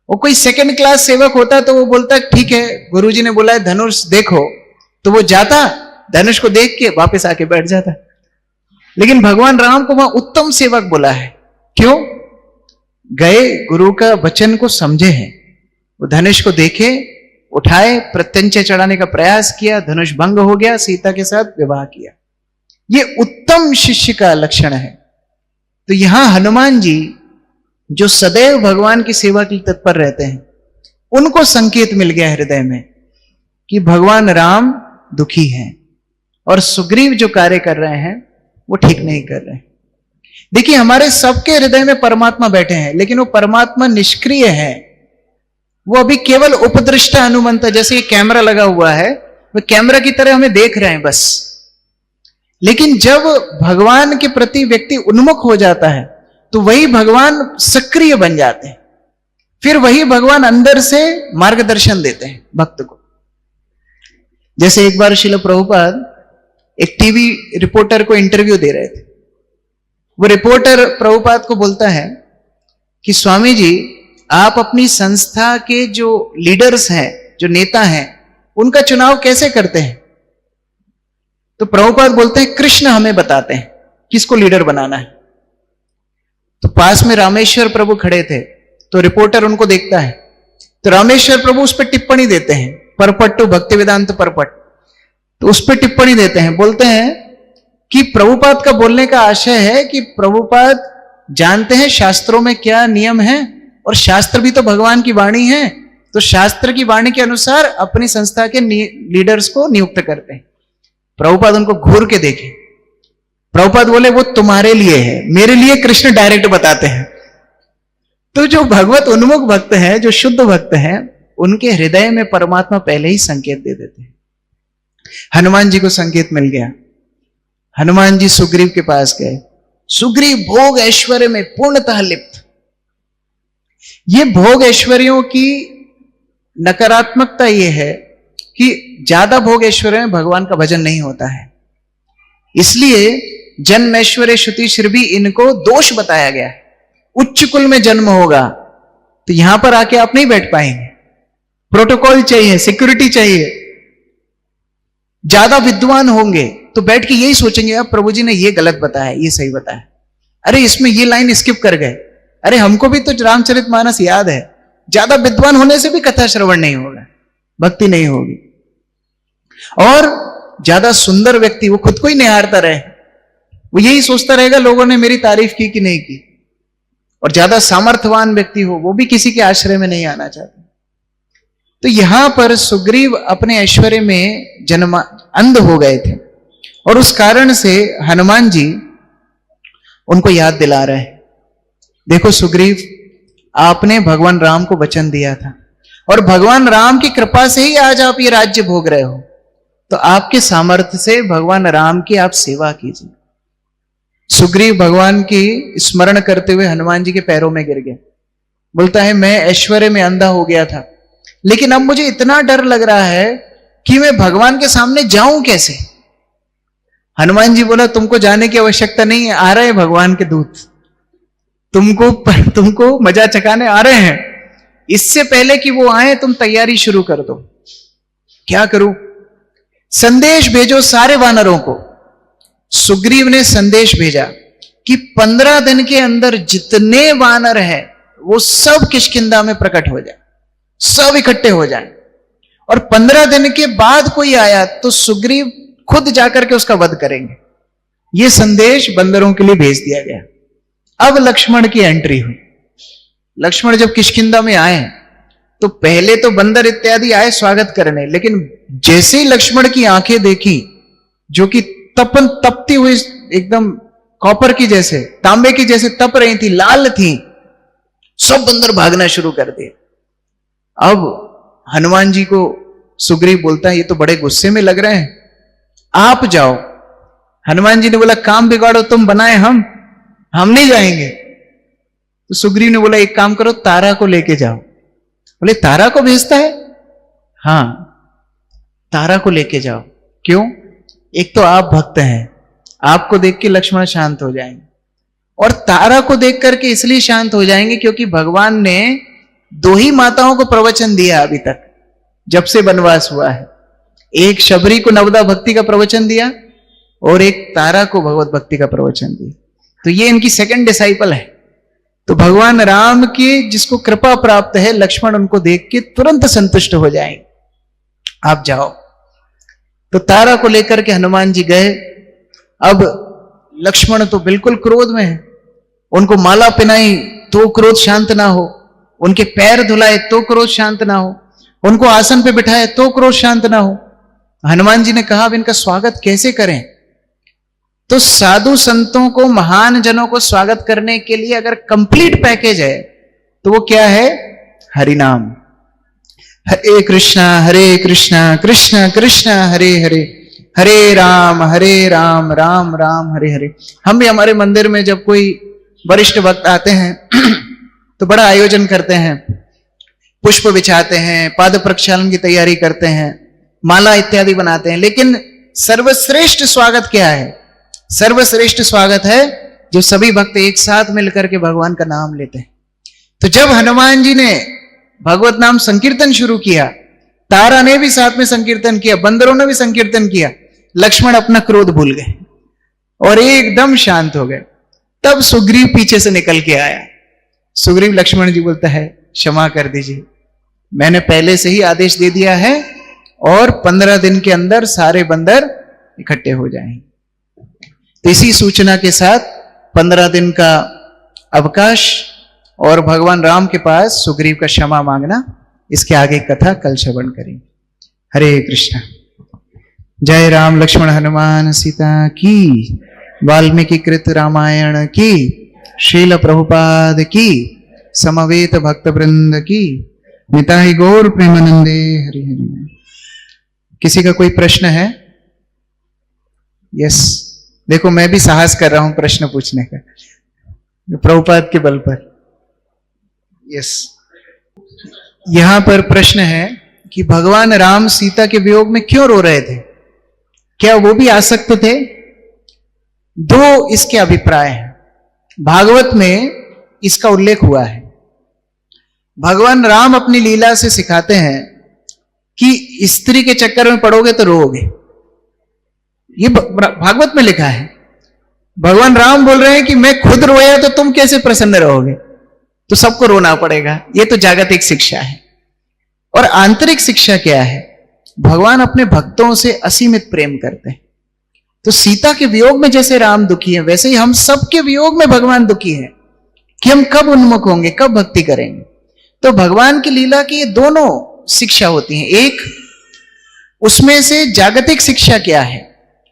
वो कोई 2nd क्लास सेवक होता तो वो बोलता ठीक है, गुरुजी ने बोला है धनुष देखो, तो वो जाता, धनुष को देख के वापस आके बैठ जाता। लेकिन भगवान राम को वहां उत्तम सेवक बोला है। क्यों? गए, गुरु का वचन को समझे हैं, वो धनुष को देखे, उठाए, प्रत्यंचा चढ़ाने का प्रयास किया, धनुष भंग हो गया, सीता के साथ विवाह किया। ये उत्तम शिष्य का लक्षण है। तो यहां हनुमान जी जो सदैव भगवान की सेवा के लिए तत्पर रहते हैं, उनको संकेत मिल गया हृदय में कि भगवान राम दुखी हैं और सुग्रीव जो कार्य कर रहे हैं वो ठीक नहीं कर रहे हैं। देखिए, हमारे सबके हृदय में परमात्मा बैठे हैं, लेकिन वो परमात्मा निष्क्रिय है। वो अभी केवल उपदृष्टा हनुमंत, जैसे ये कैमरा लगा हुआ है, वो कैमरा की तरह हमें देख रहे हैं बस। लेकिन जब भगवान के प्रति व्यक्ति उन्मुख हो जाता है तो वही भगवान सक्रिय बन जाते हैं। फिर वही भगवान अंदर से मार्गदर्शन देते हैं भक्त को। जैसे एक बार श्रील प्रभुपाद एक टीवी रिपोर्टर को इंटरव्यू दे रहे थे। वो रिपोर्टर प्रभुपाद को बोलता है कि स्वामी जी, आप अपनी संस्था के जो लीडर्स हैं, जो नेता हैं, उनका चुनाव कैसे करते हैं? तो प्रभुपाद बोलते हैं कृष्ण हमें बताते हैं किसको लीडर बनाना है। तो पास में रामेश्वर प्रभु खड़े थे, तो रिपोर्टर उनको देखता है, तो रामेश्वर प्रभु उस पर टिप्पणी देते हैं, परपट्टु भक्ति वेदांत परपट, तो उस पर टिप्पणी देते हैं, बोलते हैं कि प्रभुपाद का बोलने का आशय है कि प्रभुपाद जानते हैं शास्त्रों में क्या नियम है, और शास्त्र भी तो भगवान की वाणी है, तो शास्त्र की वाणी के अनुसार अपनी संस्था के लीडर्स को नियुक्त करते हैं। प्रभुपाद उनको घूर के देखे, प्रभुपाद बोले वो तुम्हारे लिए है, मेरे लिए कृष्ण डायरेक्ट बताते हैं। तो जो भगवत उन्मुख भक्त हैं, जो शुद्ध भक्त हैं, उनके हृदय में परमात्मा पहले ही संकेत दे देते हैं। हनुमान जी को संकेत मिल गया। हनुमान जी सुग्रीव के पास गए। सुग्रीव भोग ऐश्वर्य में पूर्णतः लिप्त। ये भोग ऐश्वर्यों की नकारात्मकता यह है कि ज्यादा भोग ऐश्वर्य में भगवान का भजन नहीं होता है। इसलिए जन्म ऐश्वर्य श्रुति श्री भी इनको दोष बताया गया है। उच्च कुल में जन्म होगा तो यहां पर आके आप नहीं बैठ पाएंगे, प्रोटोकॉल चाहिए, सिक्योरिटी चाहिए। ज्यादा विद्वान होंगे तो बैठ के यही सोचेंगे, अब प्रभु जी ने ये गलत बताया, ये सही बताया, अरे इसमें ये लाइन स्किप कर गए, अरे हमको भी तो रामचरितमानस याद है। ज्यादा विद्वान होने से भी कथा श्रवण नहीं होगा, भक्ति नहीं होगी। और ज्यादा सुंदर व्यक्ति वो खुद को ही निहारता रहे, वो यही सोचता रहेगा लोगों ने मेरी तारीफ की कि नहीं की। और ज्यादा सामर्थ्यवान व्यक्ति हो वो भी किसी के आश्रय में नहीं आना चाहता। तो यहां पर सुग्रीव अपने ऐश्वर्य में अंध हो गए थे और उस कारण से हनुमान जी उनको याद दिला रहे हैं, देखो सुग्रीव, आपने भगवान राम को वचन दिया था और भगवान राम की कृपा से ही आज आप ये राज्य भोग रहे हो, तो आपके सामर्थ्य से भगवान राम की आप सेवा कीजिए। सुग्रीव भगवान की स्मरण करते हुए हनुमान जी के पैरों में गिर गए, बोलता है मैं ऐश्वर्य में अंधा हो गया था, लेकिन अब मुझे इतना डर लग रहा है कि मैं भगवान के सामने जाऊं कैसे। हनुमान जी बोला तुमको जाने की आवश्यकता नहीं है, आ रहे हैं भगवान के दूत, तुमको मजा चकाने आ रहे हैं। इससे पहले कि वो आए तुम तैयारी शुरू कर दो। क्या करूं? संदेश भेजो सारे वानरों को। सुग्रीव ने संदेश भेजा कि 15 दिन के अंदर जितने वानर हैं वो सब किष्किंधा में प्रकट हो जाए, सब इकट्ठे हो जाएं। और 15 दिन के बाद कोई आया तो सुग्रीव खुद जाकर के उसका वध करेंगे। यह संदेश बंदरों के लिए भेज दिया गया। अब लक्ष्मण की एंट्री हुई। लक्ष्मण जब किष्किंधा में आए तो पहले तो बंदर इत्यादि आए स्वागत करने, लेकिन जैसे ही लक्ष्मण की आंखें देखी जो कि तपती हुई एकदम कॉपर की जैसे, तांबे की जैसे तप रही थी, लाल थी, सब बंदर भागना शुरू कर दिए। अब हनुमान जी को सुग्रीव बोलता है ये तो बड़े गुस्से में लग रहे हैं, आप जाओ। हनुमान जी ने बोला काम बिगाड़ो तुम, बनाए हम नहीं जाएंगे। तो सुग्रीव ने बोला एक काम करो, तारा को लेके जाओ। बोले तारा को भेजता है? हां, तारा को लेके जाओ। क्यों? एक तो आप भक्त हैं, आपको देख के लक्ष्मण शांत हो जाएंगे, और तारा को देख करके इसलिए शांत हो जाएंगे क्योंकि भगवान ने 2 ही माताओं को प्रवचन दिया अभी तक जब से वनवास हुआ है। एक शबरी को नवदा भक्ति का प्रवचन दिया और एक तारा को भगवत भक्ति का प्रवचन दिया। तो ये इनकी सेकंड डिसाइपल है। तो भगवान राम की जिसको कृपा प्राप्त है, लक्ष्मण उनको देख के तुरंत संतुष्ट हो जाएंगे। आप जाओ। तो तारा को लेकर के हनुमान जी गए। अब लक्ष्मण तो बिल्कुल क्रोध में है, उनको माला पहनाई तो क्रोध शांत ना हो, उनके पैर धुलाए तो क्रोध शांत ना हो, उनको आसन पे बिठाए तो क्रोध शांत ना हो। हनुमान जी ने कहा अब इनका स्वागत कैसे करें? तो साधु संतों को, महान जनों को स्वागत करने के लिए अगर कंप्लीट पैकेज है तो वो क्या है? हरिनाम। हरे कृष्णा कृष्ण कृष्ण हरे हरे, हरे राम राम राम हरे हरे। हम भी हमारे मंदिर में जब कोई वरिष्ठ भक्त आते हैं तो बड़ा आयोजन करते हैं, पुष्प बिछाते हैं, पाद प्रक्षालन की तैयारी करते हैं, माला इत्यादि बनाते हैं। लेकिन सर्वश्रेष्ठ स्वागत क्या है? सर्वश्रेष्ठ स्वागत है जो सभी भक्त एक साथ मिलकर के भगवान का नाम लेते हैं। तो जब हनुमान जी ने भगवत नाम संकीर्तन शुरू किया, तारा ने भी साथ में संकीर्तन किया, बंदरों ने भी संकीर्तन किया, लक्ष्मण अपना क्रोध भूल गए और एकदम शांत हो गए। तब सुग्रीव पीछे से निकल के आया। सुग्रीव लक्ष्मण जी बोलता है क्षमा कर दीजिए, मैंने पहले से ही आदेश दे दिया है और 15 दिन के अंदर सारे बंदर इकट्ठे हो जाएंगे। तो इसी सूचना के साथ 15 दिन का अवकाश और भगवान राम के पास सुग्रीव का क्षमा मांगना, इसके आगे कथा कल श्रवण करेंगे। हरे कृष्णा। जय राम लक्ष्मण हनुमान सीता की, वाल्मीकि कृत रामायण की, श्रील प्रभुपाद की, समवेत भक्त वृंद की, निताई गौर प्रेमानंदे हरि हरि। किसी का कोई प्रश्न है? यस, देखो मैं भी साहस कर रहा हूं प्रश्न पूछने का, प्रभुपाद के बल पर। यस, यहां पर प्रश्न है कि भगवान राम सीता के वियोग में क्यों रो रहे थे? क्या वो भी आसक्त थे? 2 इसके अभिप्राय हैं। भागवत में इसका उल्लेख हुआ है। भगवान राम अपनी लीला से सिखाते हैं कि स्त्री के चक्कर में पड़ोगे तो रोओगे, ये भागवत में लिखा है। भगवान राम बोल रहे हैं कि मैं खुद रोया तो तुम कैसे प्रसन्न रहोगे, तो सबको रोना पड़ेगा। ये तो जागतिक शिक्षा है। और आंतरिक शिक्षा क्या है? भगवान अपने भक्तों से असीमित प्रेम करते हैं। तो सीता के वियोग में जैसे राम दुखी है, वैसे ही हम सबके वियोग में भगवान दुखी है कि हम कब उन्मुख होंगे, कब भक्ति करेंगे। तो भगवान की लीला की ये दोनों शिक्षा होती हैं। एक उसमें से जागतिक शिक्षा क्या है,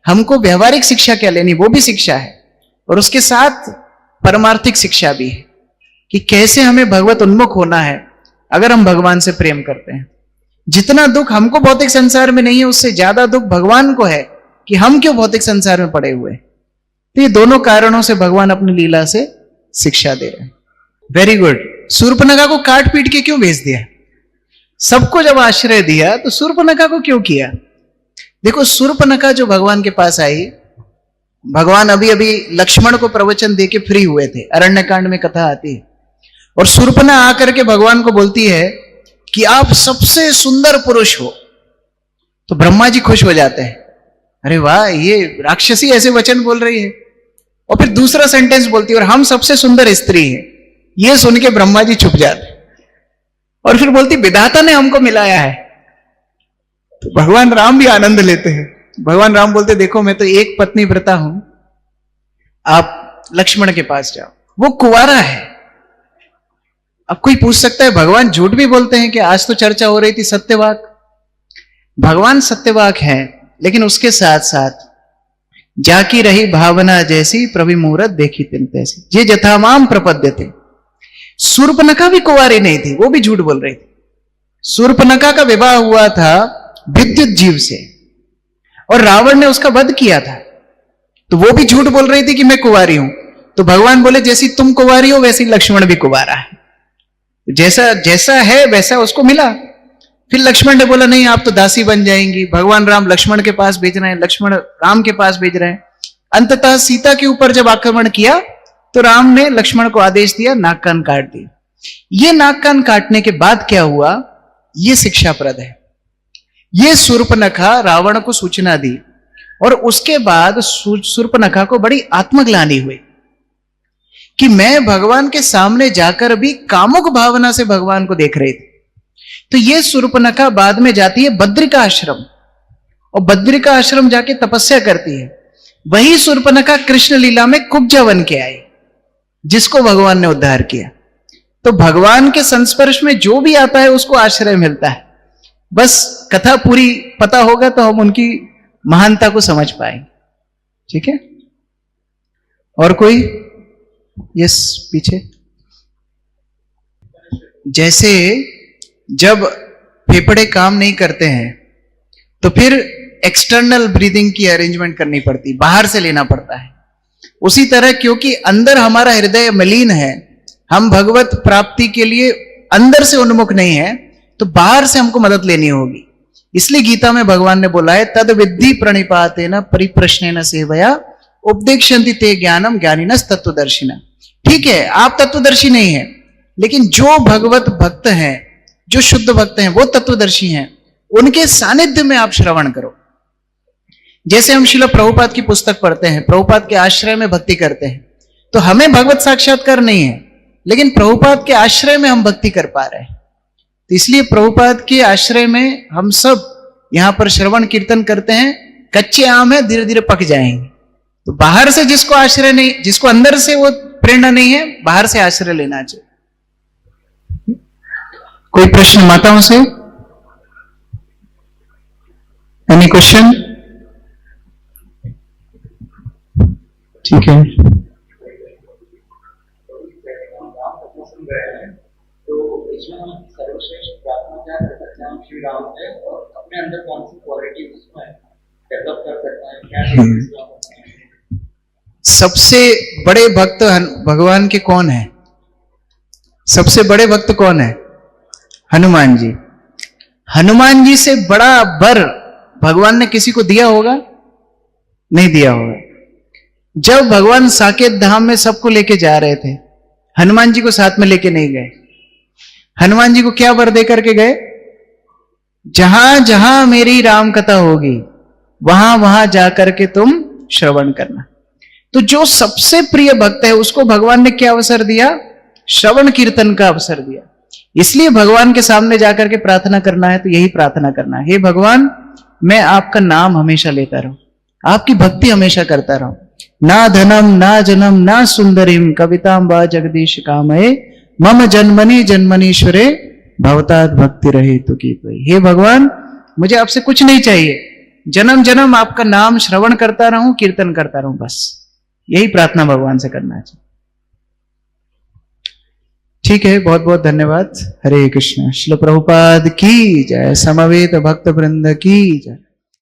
हमको व्यवहारिक शिक्षा क्या लेनी, वो भी शिक्षा है। और उसके साथ परमार्थिक शिक्षा भी है कि कैसे हमें भगवत उन्मुख होना है अगर हम भगवान से प्रेम करते हैं। जितना दुख हमको भौतिक संसार में नहीं है, उससे ज्यादा दुख भगवान को है कि हम क्यों भौतिक संसार में पड़े हुए। तो ये दोनों कारणों से भगवान अपनी लीला से शिक्षा दे रहे हैं। Very good. शूर्पणखा को काट पीट के क्यों भेज दिया? सबको जब आश्रय दिया तो शूर्पणखा को क्यों किया? देखो, शूर्पणखा जो भगवान के पास आई, भगवान अभी अभी लक्ष्मण को प्रवचन देके फ्री हुए थे, अरण्यकांड में कथा आती है। और शूर्पणखा आकर के भगवान को बोलती है कि आप सबसे सुंदर पुरुष हो। तो ब्रह्मा जी खुश हो जाते हैं, अरे वाह, ये राक्षसी ऐसे वचन बोल रही है। और फिर दूसरा सेंटेंस बोलती है, और हम सबसे सुंदर स्त्री है। ये सुन के ब्रह्मा जी चुप जाते और फिर बोलती, विधाता ने हमको मिलाया है। तो भगवान राम भी आनंद लेते हैं। भगवान राम बोलते, देखो मैं तो एक पत्नी व्रता हूं, आप लक्ष्मण के पास जाओ, वो कुंवारा है। अब कोई पूछ सकता है, भगवान झूठ भी बोलते हैं कि आज तो चर्चा हो रही थी सत्यवाक। भगवान सत्यवाक है, लेकिन उसके साथ साथ जाकी रही भावना जैसी प्रभिमुहूर्त देखी तिन तैसी, जे जथामाम प्रपद्यते। शूर्पणखा भी कुंवारी नहीं थी, वो भी झूठ बोल रही थी। शूर्पणखा का विवाह हुआ था विद्युत जीव से, और रावण ने उसका वध किया था। तो वो भी झूठ बोल रही थी कि मैं कुंवारी हूं। तो भगवान बोले, जैसी तुम कुंवारी हो वैसी लक्ष्मण भी कुंवारा है, जैसा जैसा है वैसा उसको मिला। फिर लक्ष्मण ने बोला, नहीं आप तो दासी बन जाएंगी। भगवान राम लक्ष्मण के पास भेज रहे हैं, लक्ष्मण राम के पास भेज रहे हैं। अंततः सीता के ऊपर जब आक्रमण किया तो राम ने लक्ष्मण को आदेश दिया, नाक कान काट दिया। ये नाक कान काटने के बाद क्या हुआ, ये शिक्षाप्रद है। ये शूर्पणखा रावण को सूचना दी, और उसके बाद शूर्पणखा को बड़ी आत्मग्लानि हुई कि मैं भगवान के सामने जाकर भी कामुक भावना से भगवान को देख रही थी। तो ये शूर्पणखा बाद में जाती है बद्रिका आश्रम, और बद्रिका आश्रम जाके तपस्या करती है। वही शूर्पणखा कृष्ण लीला में कुब्जा बन के आई, जिसको भगवान ने उद्धार किया। तो भगवान के संस्पर्श में जो भी आता है उसको आश्रय मिलता है। बस कथा पूरी पता होगा तो हम उनकी महानता को समझ पाएंगे। ठीक है, और कोई? यस, पीछे। जैसे जब फेफड़े काम नहीं करते हैं तो फिर एक्सटर्नल ब्रीदिंग की अरेंजमेंट करनी पड़ती, बाहर से लेना पड़ता है। उसी तरह क्योंकि अंदर हमारा हृदय मलिन है, हम भगवत प्राप्ति के लिए अंदर से उन्मुख नहीं है, तो बाहर से हमको मदद लेनी होगी। इसलिए गीता में भगवान ने बोला है, तद विद्धि प्रणिपातेन परिप्रश्नेन सेवया उपदेक्षन्ति ते ज्ञानम ज्ञानिनस् तत्वदर्शिना। ठीक है, आप तत्वदर्शी नहीं है, लेकिन जो भगवत भक्त हैं, जो शुद्ध भक्त हैं, वो तत्वदर्शी हैं। उनके सानिध्य में आप श्रवण करो। जैसे हम श्रील प्रभुपाद की पुस्तक पढ़ते हैं, प्रभुपाद के आश्रय में भक्ति करते हैं, तो हमें भगवत साक्षात्कार नहीं है, लेकिन प्रभुपाद के आश्रय में हम भक्ति कर पा रहे हैं। तो इसलिए प्रभुपाद के आश्रय में हम सब यहां पर श्रवण कीर्तन करते हैं। कच्चे आम है, धीरे धीरे पक जाएंगे। तो बाहर से जिसको आश्रय नहीं, जिसको अंदर से वो प्रेरणा नहीं है, बाहर से आश्रय लेना चाहिए। कोई प्रश्न माताओं से? Any question? ठीक है। तो इसमें हम सर्वश्रेष्ठ प्रार्थना क्या कर सकते हैं? श्री राम से, और अपने अंदर कौन सी क्वालिटी उसमें डेवलप कर सकते हैं? क्या सबसे बड़े भक्त भगवान के कौन है? सबसे बड़े भक्त कौन है? हनुमान जी। हनुमान जी से बड़ा वर भगवान ने किसी को दिया होगा? नहीं दिया होगा। जब भगवान साकेत धाम में सबको लेके जा रहे थे, हनुमान जी को साथ में लेके नहीं गए। हनुमान जी को क्या वर दे करके गए? जहां जहां मेरी राम कथा होगी वहां वहां जाकर के तुम श्रवण करना। तो जो सबसे प्रिय भक्त है उसको भगवान ने क्या अवसर दिया? श्रवण कीर्तन का अवसर दिया। इसलिए भगवान के सामने जाकर के प्रार्थना करना है तो यही प्रार्थना करना है, हे भगवान मैं आपका नाम हमेशा लेता रहूं, आपकी भक्ति हमेशा करता रहूं। ना धनम ना जनम ना सुंदरीम कविताम वा जगदीश कामये मम जन्मनि जन्मनीश्वरे भवतात भक्ति रहे तो की कोई। हे भगवान मुझे आपसे कुछ नहीं चाहिए, जन्म जन्म आपका नाम श्रवण करता रहूं, कीर्तन करता रहूं, बस यही प्रार्थना भगवान से करना चाहिए। ठीक है, बहुत बहुत धन्यवाद। हरे कृष्ण। श्रील प्रभुपाद की जय, समवेत भक्त वृंद की जय।